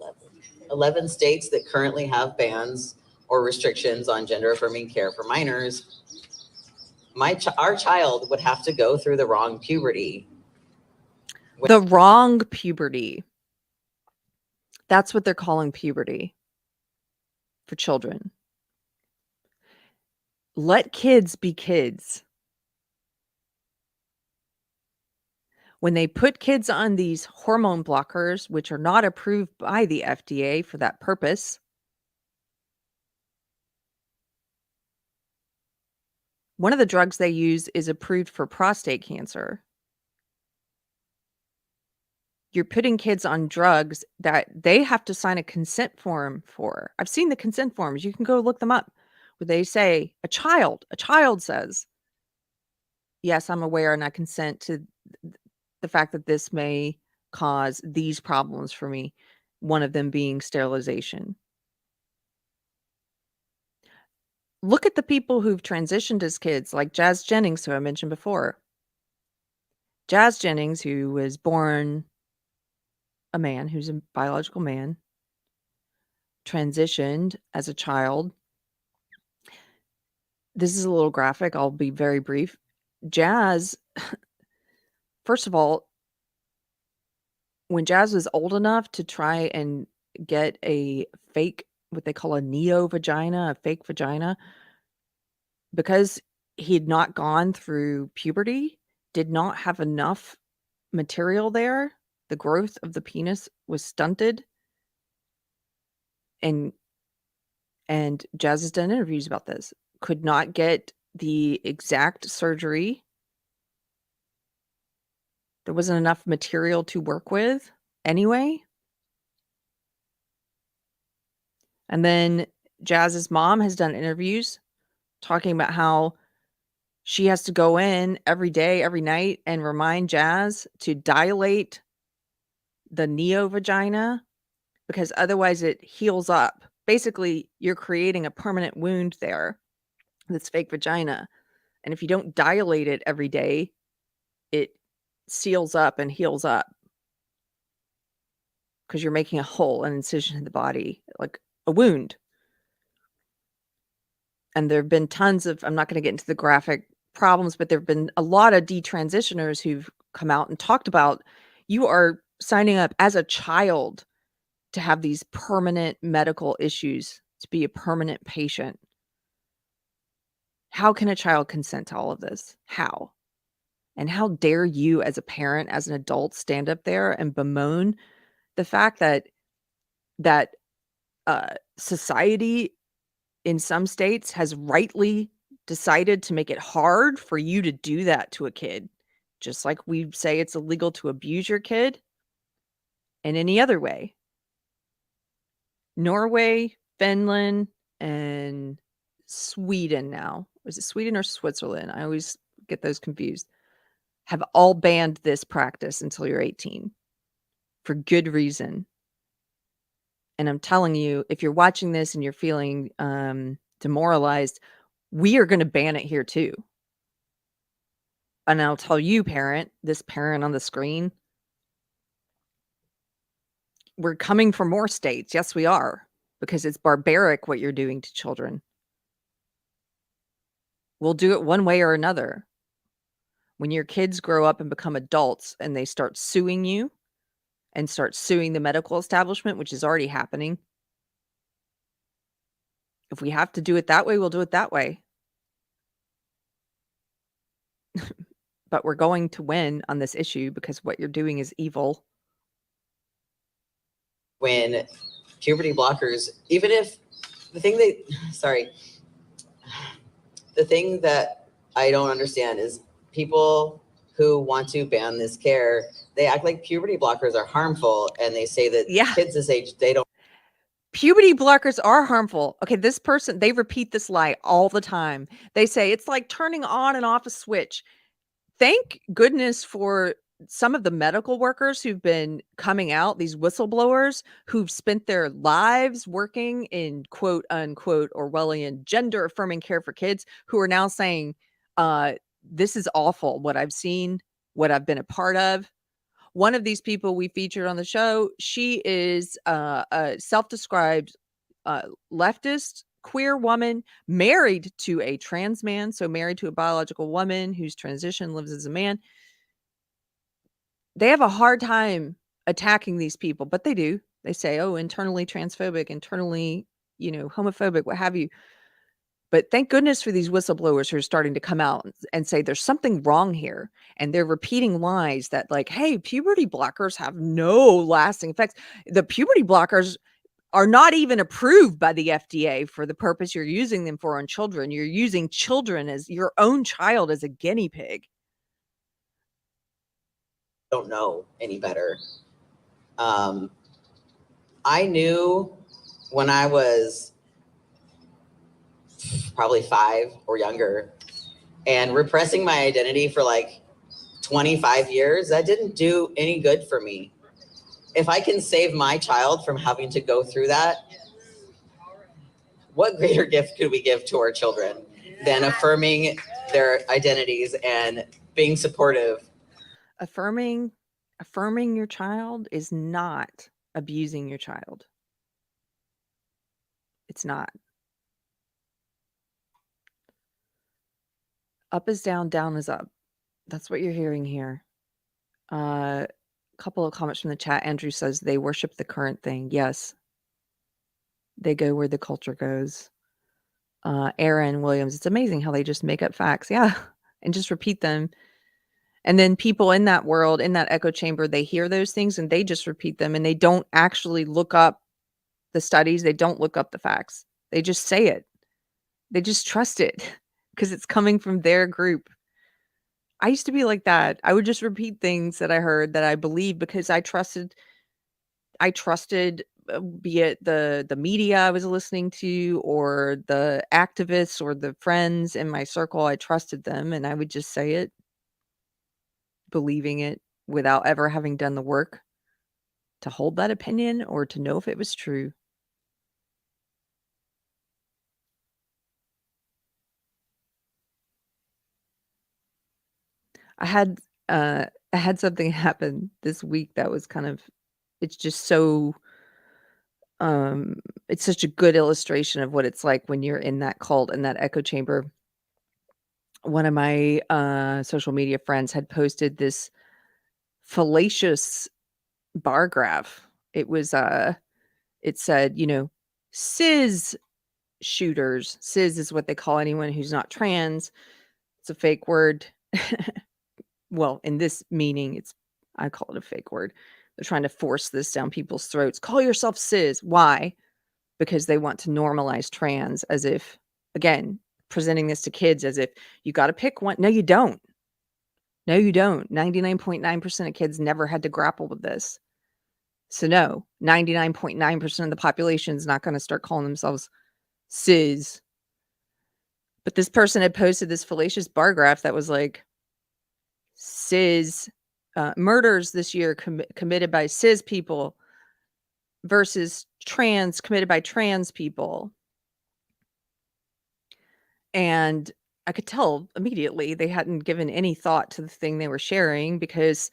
11 states that currently have bans or restrictions on gender affirming care for minors, our child would have to go through the wrong puberty. The wrong puberty. That's what they're calling puberty for children. Let kids be kids. When they put kids on these hormone blockers, which are not approved by the FDA for that purpose, one of the drugs they use is approved for prostate cancer. You're putting kids on drugs that they have to sign a consent form for. I've seen the consent forms. You can go look them up, where they say a child says, yes, I'm aware and I consent to the fact that this may cause these problems for me, one of them being sterilization. Look at the people who've transitioned as kids, like Jazz Jennings, who I mentioned before. Jazz Jennings, who was born a man, who's a biological man, transitioned as a child. This is a little graphic. I'll be very brief. Jazz, first of all, when Jazz was old enough to try and get a fake, what they call a neo-vagina, a fake vagina, because he had not gone through puberty, did not have enough material there, the growth of the penis was stunted. And Jazz has done interviews about this. Could not get the exact surgery. There wasn't enough material to work with anyway. And then Jazz's mom has done interviews talking about how she has to go in every day, every night, and remind Jazz to dilate the neo-vagina because otherwise it heals up. Basically, you're creating a permanent wound there, this fake vagina. And if you don't dilate it every day, it seals up and heals up because you're making a hole, an incision in the body, like a wound. And there have been tons of, I'm not going to get into the graphic problems, but there have been a lot of detransitioners who've come out and talked about you are signing up as a child to have these permanent medical issues, to be a permanent patient. How can a child consent to all of this? How? And how dare you as a parent, as an adult, stand up there and bemoan the fact that society in some states has rightly decided to make it hard for you to do that to a kid, just like we say it's illegal to abuse your kid in any other way. Norway, Finland, and Sweden now. Is it Sweden or Switzerland? I always get those confused. Have all banned this practice until you're 18 for good reason. And I'm telling you, if you're watching this and you're feeling demoralized, we are going to ban it here too. And I'll tell you, this parent on the screen, we're coming for more states. Yes, we are, because it's barbaric what you're doing to children. We'll do it one way or another. When your kids grow up and become adults and they start suing you and start suing the medical establishment, which is already happening. If we have to do it that way, we'll do it that way. But we're going to win on this issue because what you're doing is evil. When puberty blockers, even if the thing that I don't understand is people who want to ban this care, they act like puberty blockers are harmful, and they say that kids this age, they don't. Puberty blockers are harmful. Okay, this person, they repeat this lie all the time. They say it's like turning on and off a switch. Thank goodness for some of the medical workers who've been coming out, these whistleblowers who've spent their lives working in quote unquote Orwellian gender affirming care for kids, who are now saying, this is awful, what I've seen, what I've been a part of. One of these people we featured on the show, she is a self-described leftist queer woman married to a trans man, so married to a biological woman whose transition, lives as a man. They have a hard time attacking these people, but they do. They say, oh, internally transphobic, internally, homophobic, what have you. But thank goodness for these whistleblowers who are starting to come out and say there's something wrong here. And they're repeating lies that like, hey, puberty blockers have no lasting effects. The puberty blockers are not even approved by the FDA for the purpose you're using them for on children. You're using children as your own child as a guinea pig. Don't know any better. I knew when I was probably 5 or younger and repressing my identity for like 25 years, that didn't do any good for me. if I can save my child from having to go through that, what greater gift could we give to our children than affirming their identities and being supportive? Affirming your child is not abusing your child. It's not. Up is down, down is up. That's what you're hearing here. A couple of comments from the chat. Andrew says they worship the current thing. Yes. They go where the culture goes. Aaron Williams, it's amazing how they just make up facts. Yeah. And just repeat them. And then people in that world, in that echo chamber, they hear those things and they just repeat them, and they don't actually look up the studies. They don't look up the facts. They just say it. They just trust it because it's coming from their group. I used to be like that. I would just repeat things that I heard that I believed because I trusted, be it the media I was listening to or the activists or the friends in my circle. I trusted them and I would just say it, believing it without ever having done the work to hold that opinion or to know if it was true. I had something happen this week that was kind of, it's just so it's such a good illustration of what it's like when you're in that cult and that echo chamber. One of my social media friends had posted this fallacious bar graph. It was it said, cis shooters. Cis is what they call anyone who's not trans. It's a fake word. Well, in this meaning, I call it a fake word. They're trying to force this down people's throats. Call yourself cis. Why? Because they want to normalize trans, as if, again, presenting this to kids as if you got to pick one. No, you don't. No, you don't. 99.9% of kids never had to grapple with this. So no, 99.9% of the population is not going to start calling themselves cis. But this person had posted this fallacious bar graph that was like, cis murders this year committed by cis people versus trans committed by trans people. And I could tell immediately they hadn't given any thought to the thing they were sharing because,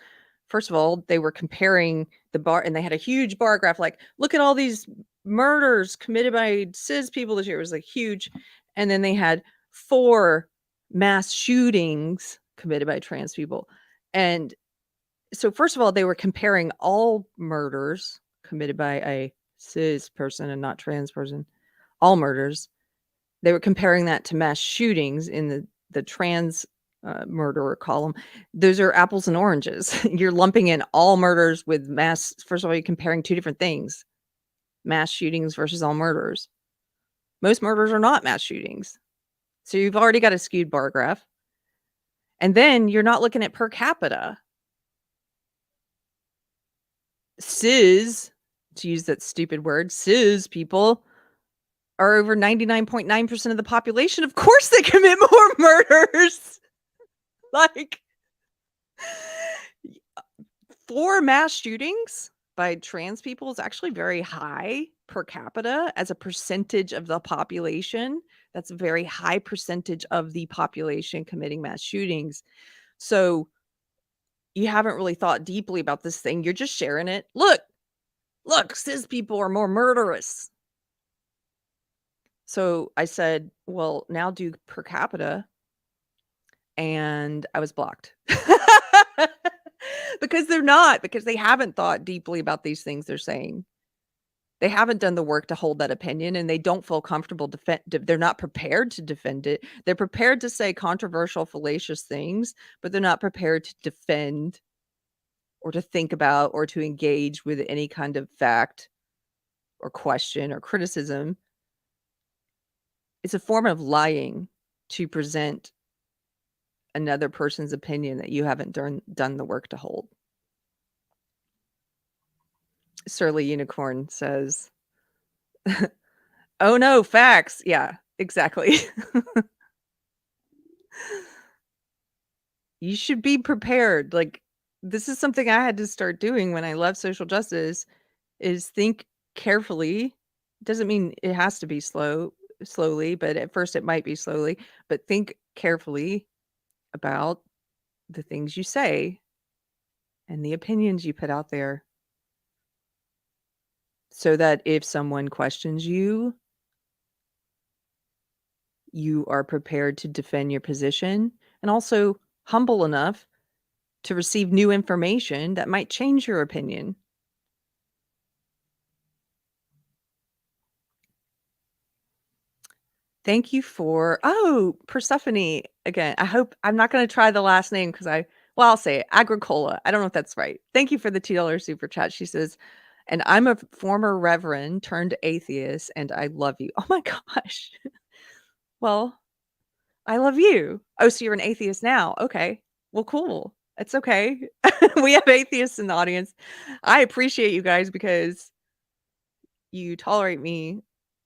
first of all, they were comparing the bar and they had a huge bar graph like, look at all these murders committed by cis people this year. It was like huge. And then they had 4 mass shootings committed by trans people. And so first of all, they were comparing all murders committed by a cis person and not trans person, all murders. They were comparing that to mass shootings in the trans murderer column. Those are apples and oranges. You're lumping in all murders with mass. First of all, you're comparing 2 different things, mass shootings versus all murders. Most murders are not mass shootings. So you've already got a skewed bar graph. And then you're not looking at per capita. Cis, to use that stupid word, cis people are over 99.9% of the population. Of course they commit more murders. Like 4 mass shootings by trans people is actually very high per capita as a percentage of the population. That's a very high percentage of the population committing mass shootings. So you haven't really thought deeply about this thing. You're just sharing it. Look, cis people are more murderous. So I said, well, now do per capita. And I was blocked. Because they're not, because they haven't thought deeply about these things they're saying. They haven't done the work to hold that opinion, and they don't feel comfortable they're not prepared to defend it. They're prepared to say controversial, fallacious things, but they're not prepared to defend or to think about or to engage with any kind of fact or question or criticism. It's a form of lying to present another person's opinion that you haven't done the work to hold. Surly Unicorn says, oh no, facts. Yeah, exactly. You should be prepared. Like, this is something I had to start doing when I left social justice, is think carefully. Doesn't mean it has to be slowly, but at first it might be slowly, but think carefully about the things you say and the opinions you put out there, so that if someone questions you, you are prepared to defend your position, and also humble enough to receive new information that might change your opinion. Thank you for Persephone again. I hope I'm not going to try the last name because I'll say it, Agricola. I don't know if that's right. Thank you for the $2 super chat. She says, and I'm a former reverend turned atheist and I love you. Oh my gosh. Well, I love you. Oh, so you're an atheist now. Okay. Well, cool. It's okay. We have atheists in the audience. I appreciate you guys because you tolerate me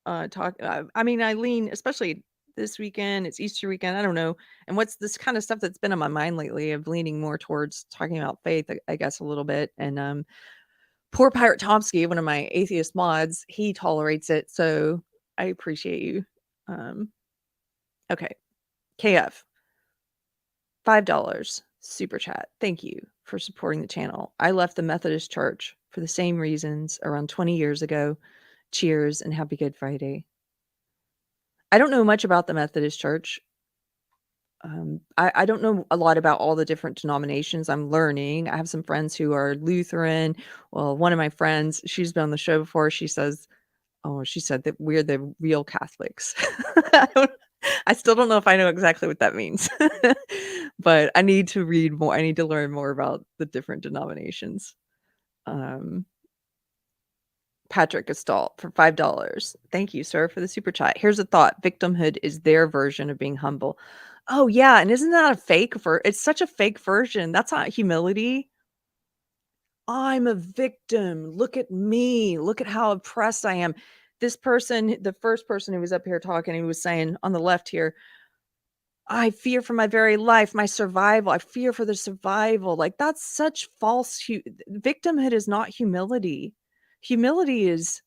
I mean, I lean, especially this weekend, it's Easter weekend, I don't know. And what's this kind of stuff that's been on my mind lately of leaning more towards talking about faith, I guess a little bit. And poor Pirate Tomsky, one of my atheist mods, he tolerates it. So I appreciate you. Okay. KF, $5 super chat. Thank you for supporting the channel. I left the Methodist Church for the same reasons around 20 years ago. Cheers and happy Good Friday. I don't know much about the Methodist Church. I don't know a lot about all the different denominations. I'm learning. I have some friends who are Lutheran. Well, one of my friends, she's been on the show before. She said that we're the real Catholics. I still don't know if I know exactly what that means, but I need to read more. I need to learn more about the different denominations. Patrick Gestalt for $5. Thank you, sir, for the super chat. Here's a thought. Victimhood is their version of being humble. Oh, yeah. And isn't that a fake? It's such a fake version. That's not humility. I'm a victim. Look at me. Look at how oppressed I am. This person, the first person who was up here talking, he was saying on the left here, I fear for my very life, my survival. I fear for the survival. Like, that's such false. Victimhood is not humility. Humility is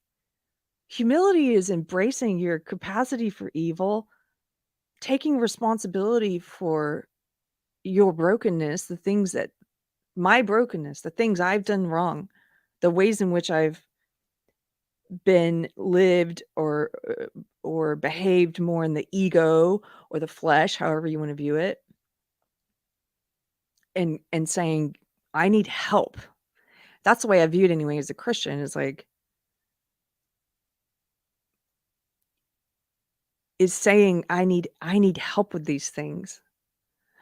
embracing your capacity for evil, taking responsibility for your brokenness, my brokenness, the things I've done wrong, the ways in which I've been lived or behaved more in the ego or the flesh, however you want to view it, and saying, I need help. That's the way I view it anyway as a Christian, is saying I need help with these things.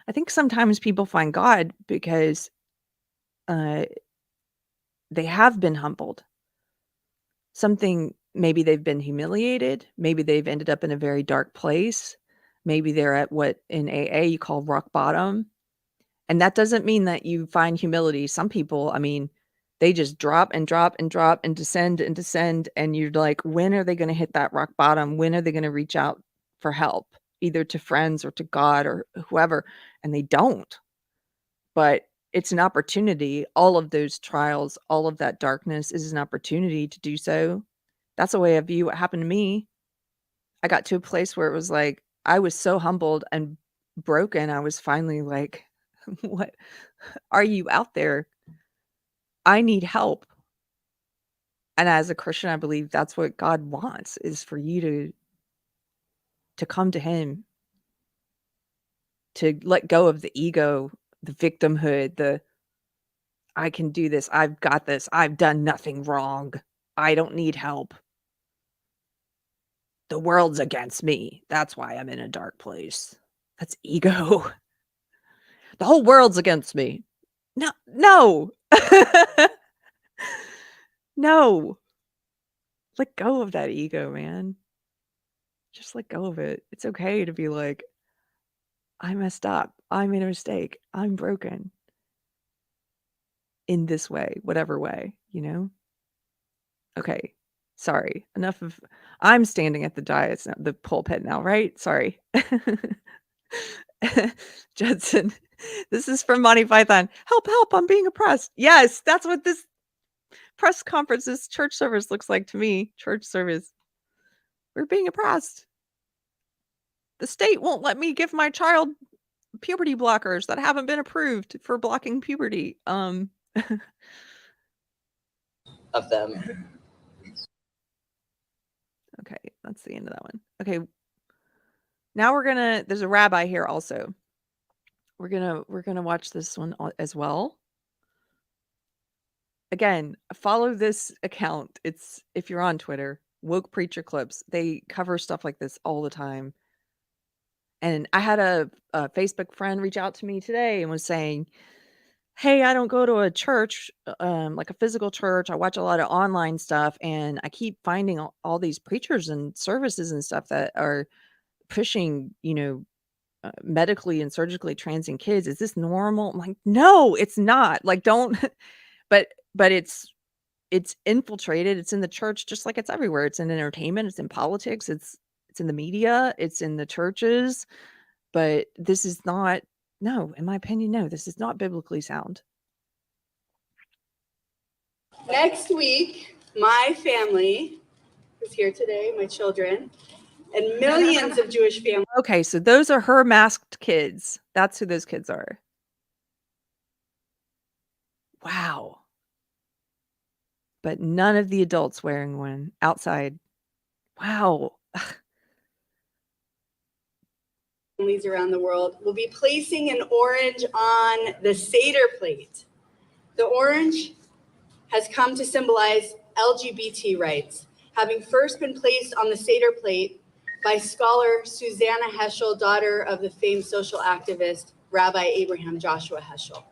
I think sometimes people find God because they have been humbled. Maybe they've been humiliated. Maybe they've ended up in a very dark place. Maybe they're at what in AA you call rock bottom. And that doesn't mean that you find humility. Some people, I mean, they just drop and drop and drop and descend. And you're like, when are they going to hit that rock bottom? When are they going to reach out for help, either to friends or to God or whoever? And they don't. But it's an opportunity. All of those trials, all of that darkness is an opportunity to do so. That's the way I view what happened to me. I got to a place where it was like, I was so humbled and broken. I was finally like, what are you out there? I need help. And as a Christian, I believe that's what God wants, is for you to come to him, to let go of the ego, the victimhood, I can do this. I've got this. I've done nothing wrong. I don't need help. The world's against me. That's why I'm in a dark place. That's ego. The whole world's against me. No. No. Let go of that ego, man. Just let go of it. It's okay to be like, I messed up. I made a mistake. I'm broken. In this way, whatever way, Okay. Sorry. Enough of I'm standing at the pulpit now, right? Sorry. Judson, this is from Monty Python. Help, help, I'm being oppressed. Yes, that's what this press conference, this church service looks like to me. Church service. We're being oppressed. The state won't let me give my child puberty blockers that haven't been approved for blocking puberty. Of them. Okay, that's the end of that one. Okay. Now there's a rabbi here also. We're gonna watch this one as well. Again, follow this account. It's, if you're on Twitter, Woke Preacher Clips. They cover stuff like this all the time. And I had a Facebook friend reach out to me today and was saying, hey, I don't go to a church, like a physical church. I watch a lot of online stuff, and I keep finding all these preachers and services and stuff that are pushing, medically and surgically transing kids. Is this normal? I'm like, no, it's not. Like, don't. but it's infiltrated. It's in the church just like it's everywhere. It's in entertainment. It's in politics. It's in the media. It's in the churches. But this is not. No, in my opinion, no. This is not biblically sound. Next week, my family is here today, my children, and millions of Jewish families. Okay, so those are her masked kids. That's who those kids are. Wow. But none of the adults wearing one outside. Wow. Families around the world will be placing an orange on the Seder plate. The orange has come to symbolize LGBT rights, having first been placed on the Seder plate by scholar Susanna Heschel, daughter of the famed social activist Rabbi Abraham Joshua Heschel.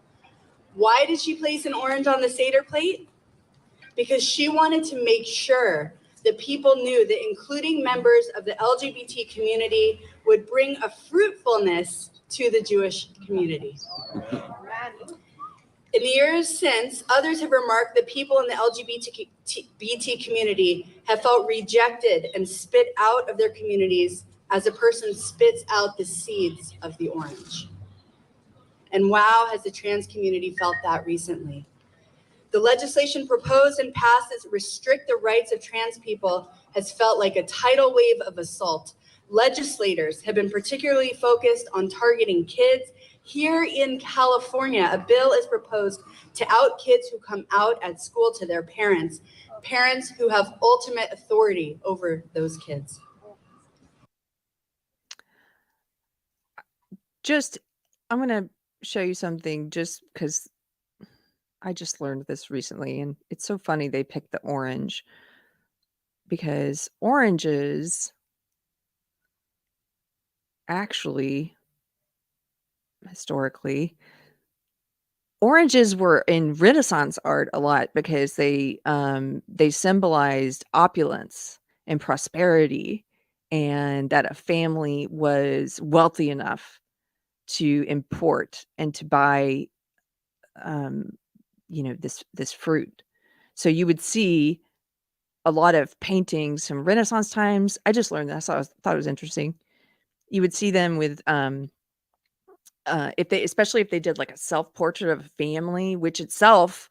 Why did she place an orange on the Seder plate? Because she wanted to make sure that people knew that including members of the LGBT community would bring a fruitfulness to the Jewish community. In the years since, others have remarked that people in the LGBT community have felt rejected and spit out of their communities as a person spits out the seeds of the orange. And wow, has the trans community felt that recently. The legislation proposed and passed that restrict the rights of trans people has felt like a tidal wave of assault. Legislators have been particularly focused on targeting kids. Here in California, a bill is proposed to out kids who come out at school to their parents, parents who have ultimate authority over those kids. I'm going to show you something just because I just learned this recently, and it's so funny they picked the orange because oranges actually, historically, oranges were in Renaissance art a lot because they symbolized opulence and prosperity, and that a family was wealthy enough to import and to buy this fruit. So you would see a lot of paintings from Renaissance times. I just learned that, so I thought it was interesting. You would see them with especially if they did like a self-portrait of a family, which itself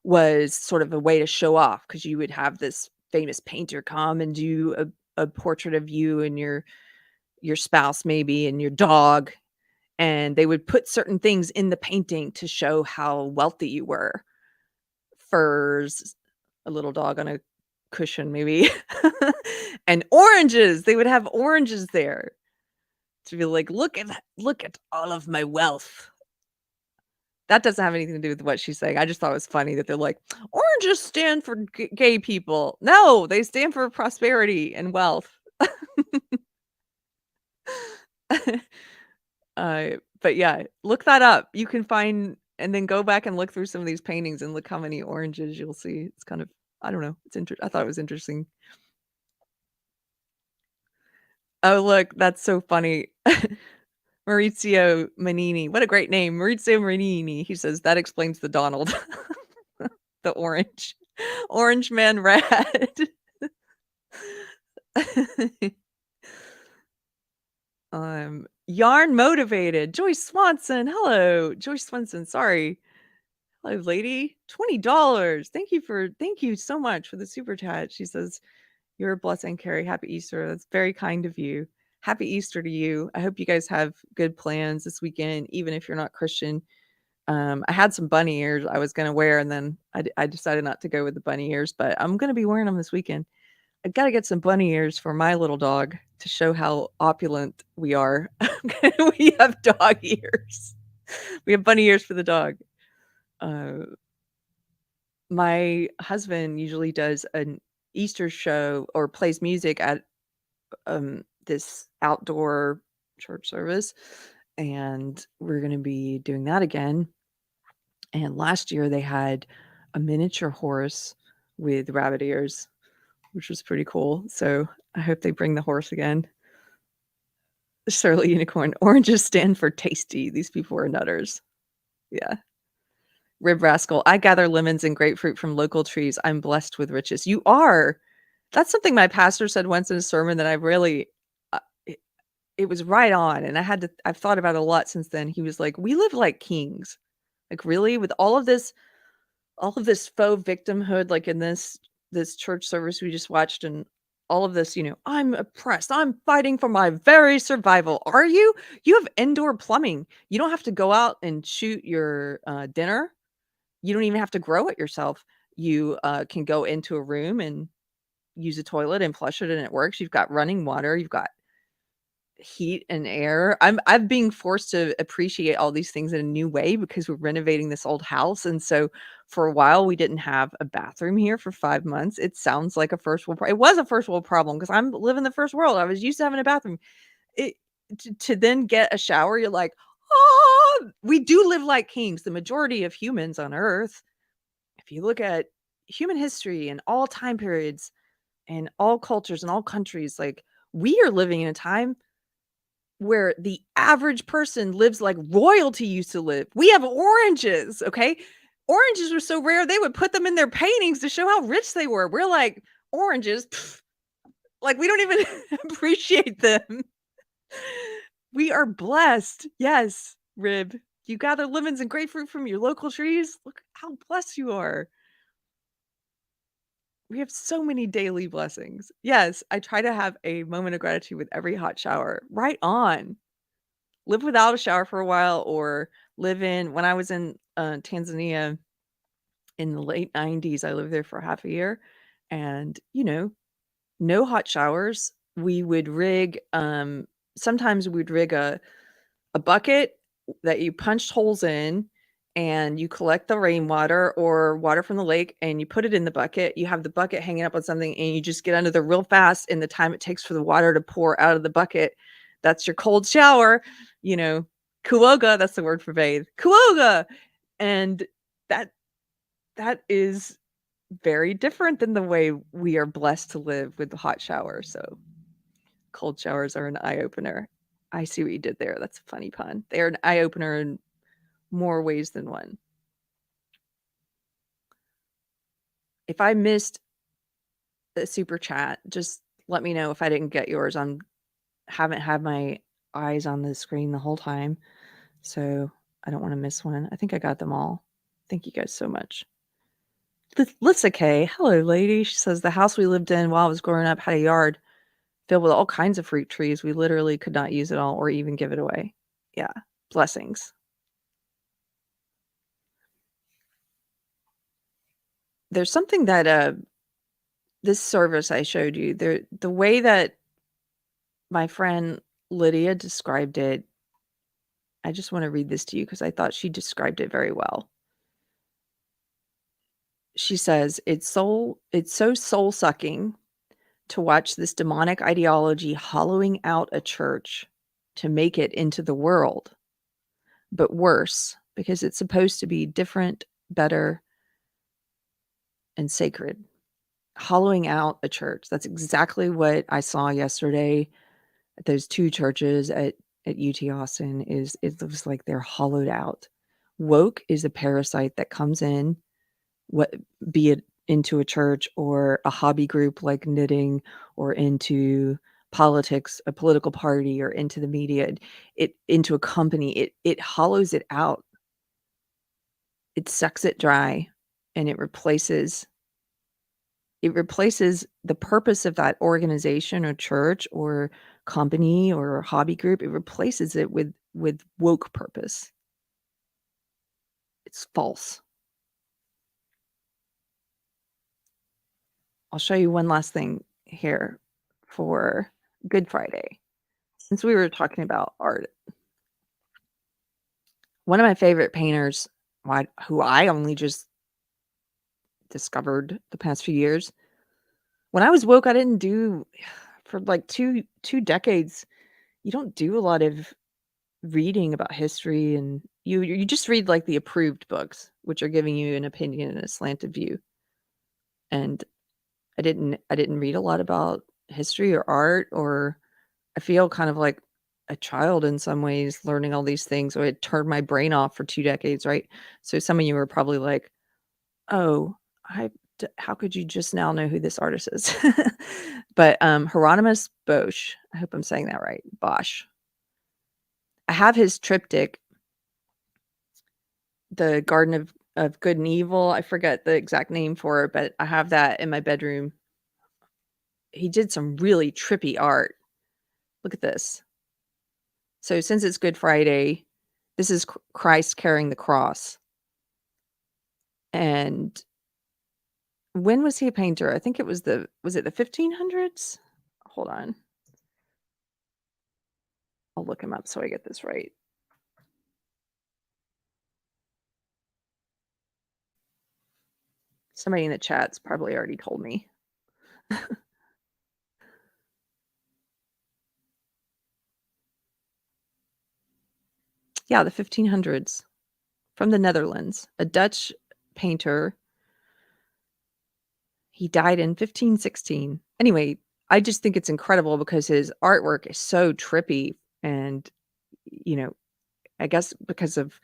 was sort of a way to show off, because you would have this famous painter come and do a portrait of you and your spouse maybe and your dog, and they would put certain things in the painting to show how wealthy you were. Furs, a little dog on a cushion maybe, and oranges. They would have oranges there to be like, look at all of my wealth. That doesn't have anything to do with what she's saying. I just thought it was funny that they're like, oranges stand for gay people. No, they stand for prosperity and wealth. But yeah, look that up. You can find, and then go back and look through some of these paintings and look how many oranges you'll see. It's kind of, I don't know. I thought it was interesting. Oh, look, that's so funny. Maurizio Manini. What a great name. Maurizio Manini. He says, that explains the Donald. The orange. Orange man red. Yarn motivated. Joyce Swanson. Hello. Joyce Swanson. Sorry. Hello, lady. $20. Thank you so much for the super chat. She says, "You're a blessing, Keri. Happy Easter." That's very kind of you. Happy Easter to you. I hope you guys have good plans this weekend, even if you're not Christian. I had some bunny ears I was going to wear, and then I decided not to go with the bunny ears, but I'm going to be wearing them this weekend. I got to get some bunny ears for my little dog to show how opulent we are. We have dog ears. We have bunny ears for the dog. My husband usually does an Easter show or plays music at this outdoor church service, and we're going to be doing that again. And last year they had a miniature horse with rabbit ears, which was pretty cool. So I hope they bring the horse again. Shirley Unicorn. Oranges stand for tasty. These people are nutters. Yeah. Rib Rascal. I gather lemons and grapefruit from local trees. I'm blessed with riches. You are. That's something my pastor said once in a sermon that I really, it was right on. And I've thought about it a lot since then. He was like, we live like kings. Like, really, with all of this faux victimhood, like in this church service we just watched, and all of this, I'm oppressed, I'm fighting for my very survival. Are you? You have indoor plumbing. You don't have to go out and shoot your dinner. You don't even have to grow it yourself. You can go into a room and use a toilet and flush it, and it works. You've got running water. You've got heat and air. I'm being forced to appreciate all these things in a new way because we're renovating this old house. And so for a while we didn't have a bathroom here for 5 months. It sounds like a first world it was a first world problem because I'm living the first world. I was used to having a bathroom. To then get a shower, you're like, oh, we do live like kings. The majority of humans on earth, if you look at human history and all time periods and all cultures and all countries, like, we are living in a time where the average person lives like royalty used to live. We have oranges, okay? Oranges were so rare, they would put them in their paintings to show how rich they were. We're like, oranges, pff, like, we don't even appreciate them. We are blessed. Yes, Rib. You gather lemons and grapefruit from your local trees. Look how blessed you are. We have so many daily blessings. Yes, I try to have a moment of gratitude with every hot shower. Right on. Live without a shower for a while, or live in, when I was in Tanzania in the late 90s, I lived there for half a year, and no hot showers. We would rig sometimes we'd rig a bucket that you punched holes in, and you collect the rainwater or water from the lake and you put it in the bucket. You have the bucket hanging up on something and you just get under there real fast, and the time it takes for the water to pour out of the bucket, that's your cold shower. Kuoga, that's the word for bathe. Kuoga. And that is very different than the way we are blessed to live with the hot shower. So cold showers are an eye-opener. I see what you did there. That's a funny pun. They're an eye-opener in more ways than one. If I missed a super chat, just let me know if I didn't get yours. Haven't had my eyes on the screen the whole time, so I don't want to miss one. I think I got them all. Thank you guys so much. Lissa K, hello lady. She says, the house we lived in while I was growing up had a yard filled with all kinds of fruit trees. We literally could not use it all or even give it away. Yeah, blessings. There's something that this service I showed you, the way that my friend Lydia described it, I just want to read this to you because I thought she described it very well. She says, it's so soul-sucking to watch this demonic ideology hollowing out a church to make it into the world, but worse, because it's supposed to be different, better, and sacred. Hollowing out a church. That's exactly what I saw yesterday at those two churches at UT Austin. It looks like they're hollowed out. Woke is a parasite that comes in, be it into a church or a hobby group like knitting, or into politics, a political party, or into the media, into a company. It hollows it out. It sucks it dry, and it replaces the purpose of that organization or church or company or hobby group. It replaces it with woke purpose. It's false. I'll show you one last thing here for Good Friday. Since we were talking about art, one of my favorite painters, who I only just discovered the past few years, when I was woke, I didn't do, for like two decades, you don't do a lot of reading about history, and you just read like the approved books, which are giving you an opinion and a slanted view. And I didn't read a lot about history or art, or I feel kind of like a child in some ways learning all these things. So it turned my brain off for 2 decades, right? So some of you are probably like, "Oh, how could you just now know who this artist is?" But Hieronymus Bosch, I hope I'm saying that right, Bosch. I have his triptych, The Garden of Good and Evil. I forget the exact name for it, but I have that in my bedroom. He did some really trippy art. Look at this. So since it's Good Friday, this is Christ carrying the cross. And when was he a painter? I think it was it the 1500s? Hold on. I'll look him up so I get this right. Somebody in the chat's probably already told me. Yeah, the 1500s, from the Netherlands, a Dutch painter. He died in 1516. Anyway, I just think it's incredible because his artwork is so trippy, and I guess because of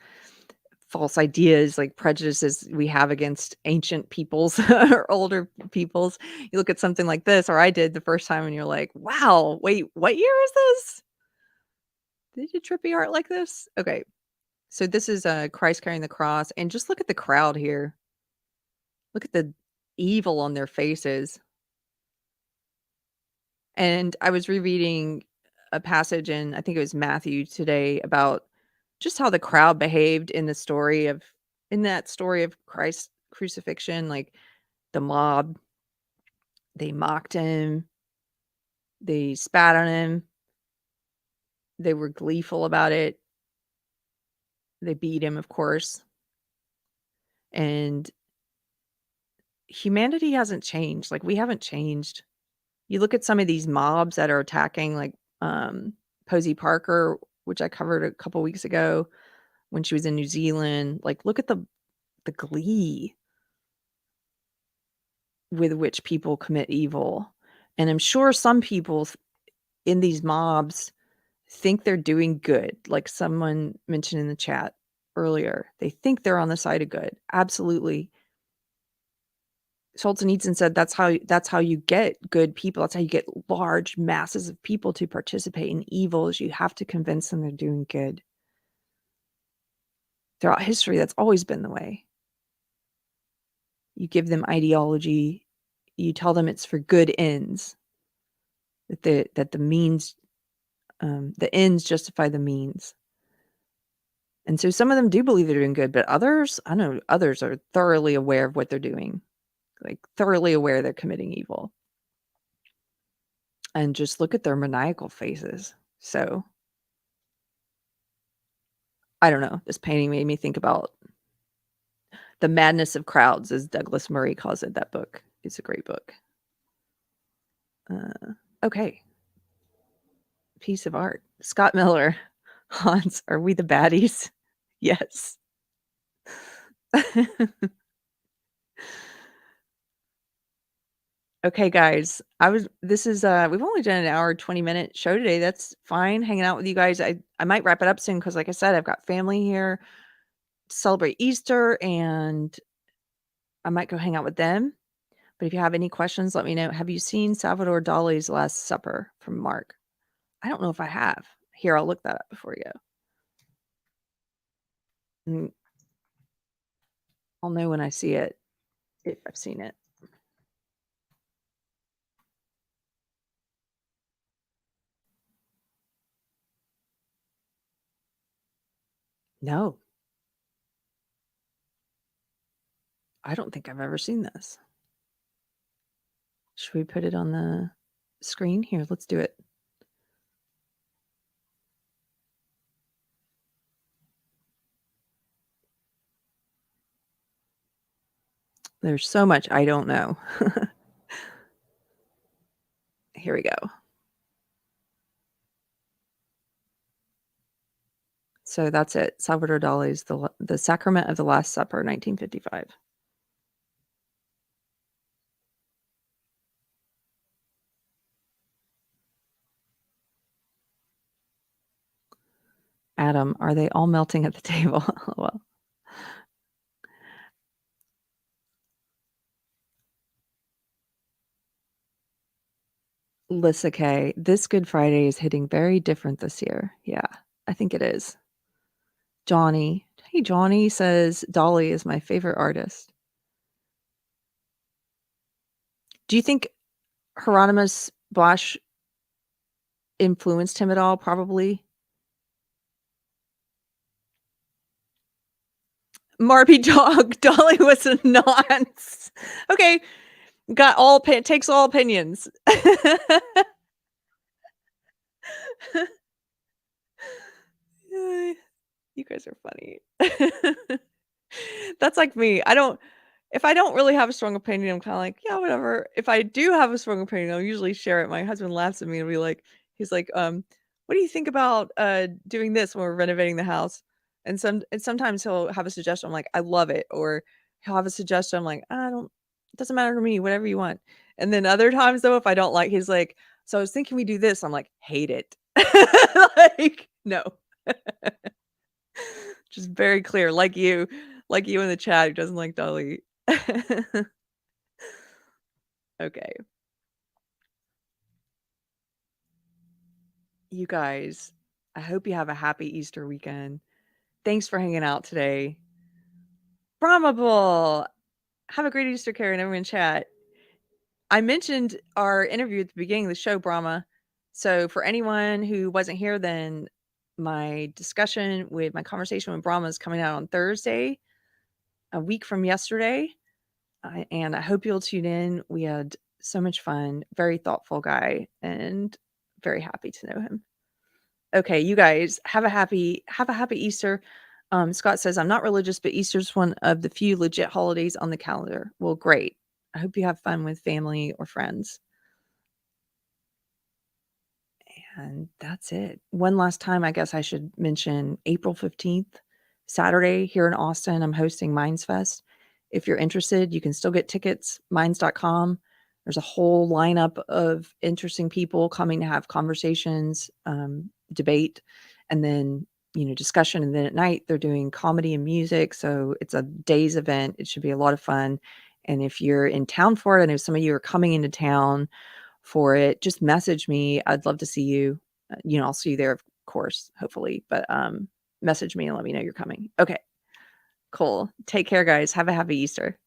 false ideas, like prejudices we have against ancient peoples or older peoples. You look at something like this, or I did the first time, and you're like, wow, wait, what year is this? Did you do trippy art like this? Okay. So this is Christ carrying the cross, and just look at the crowd here. Look at the evil on their faces. And I was rereading a passage in, I think it was Matthew today, about just how the crowd behaved in that story of Christ's crucifixion. Like the mob, they mocked him, they spat on him, they were gleeful about it, they beat him, of course. And humanity hasn't changed. Like, we haven't changed. You look at some of these mobs that are attacking, like Posey Parker, which I covered a couple weeks ago when she was in New Zealand. Like, look at the glee with which people commit evil. And I'm sure some people in these mobs think they're doing good. Like someone mentioned in the chat earlier, they think they're on the side of good. Absolutely. Solzhenitsyn said that's how you get good people. That's how you get large masses of people to participate in evil, is you have to convince them they're doing good. Throughout history, that's always been the way. You give them ideology, you tell them it's for good ends, that the means, the ends justify the means. And so some of them do believe they're doing good, but others are thoroughly aware of what they're doing. Like thoroughly aware they're committing evil. And just look at their maniacal faces. So I don't know. This painting made me think about the madness of crowds, as Douglas Murray calls it. That book is a great book. Okay. Piece of art. Scott Miller. Hans, are we the baddies? Yes. Okay, guys, we've only done an hour, 20-minute show today. That's fine. Hanging out with you guys. I might wrap it up soon because, like I said, I've got family here to celebrate Easter, and I might go hang out with them. But if you have any questions, let me know. Have you seen Salvador Dali's Last Supper from Mark? I don't know if I have. Here, I'll look that up before you go. I'll know when I see it, if I've seen it. No. I don't think I've ever seen this. Should we put it on the screen? Here, let's do it. There's so much I don't know. Here we go. So that's it. Salvador Dali's The Sacrament of the Last Supper, 1955. Adam, are they all melting at the table? Well, Lissa K, this Good Friday is hitting very different this year. Yeah, I think it is. Johnny, hey, Johnny says Dolly is my favorite artist. Do you think Hieronymus Bosch influenced him at all? Probably. Marby Dog, Dolly was a nonce. Okay, got all takes all opinions. You guys are funny. That's like me. If I don't really have a strong opinion, I'm kind of like, yeah, whatever. If I do have a strong opinion, I'll usually share it. My husband laughs at me and be like, he's like, what do you think about doing this when we're renovating the house? And sometimes he'll have a suggestion. I'm like, I love it. Or he'll have a suggestion. I'm like, it doesn't matter to me, whatever you want. And then other times though, if I don't like, he's like, so I was thinking we do this. I'm like, hate it. Like, no. Just very clear, like you in the chat who doesn't like Dolly. Okay. You guys, I hope you have a happy Easter weekend. Thanks for hanging out today. Brahmable. Have a great Easter, Karen, everyone in chat. I mentioned our interview at the beginning of the show, Brahma. So for anyone who wasn't here, then my conversation with Brahma is coming out on Thursday, a week from yesterday. And I hope you'll tune in. We had so much fun. Very thoughtful guy and very happy to know him. Okay, you guys have a happy Easter. Scott says, I'm not religious, but Easter's one of the few legit holidays on the calendar. Well, great. I hope you have fun with family or friends. And that's it. One last time, I guess I should mention April 15th, Saturday here in Austin, I'm hosting Minds Fest. If you're interested, you can still get tickets, minds.com. There's a whole lineup of interesting people coming to have conversations, debate, and then, discussion. And then at night, they're doing comedy and music. So it's a day's event. It should be a lot of fun. And if you're in town for it, I know some of you are coming into town for it, just message me. I'd love to see you. I'll see you there, of course, hopefully. But message me and let me know you're coming. Okay, cool. Take care, guys. Have a happy Easter.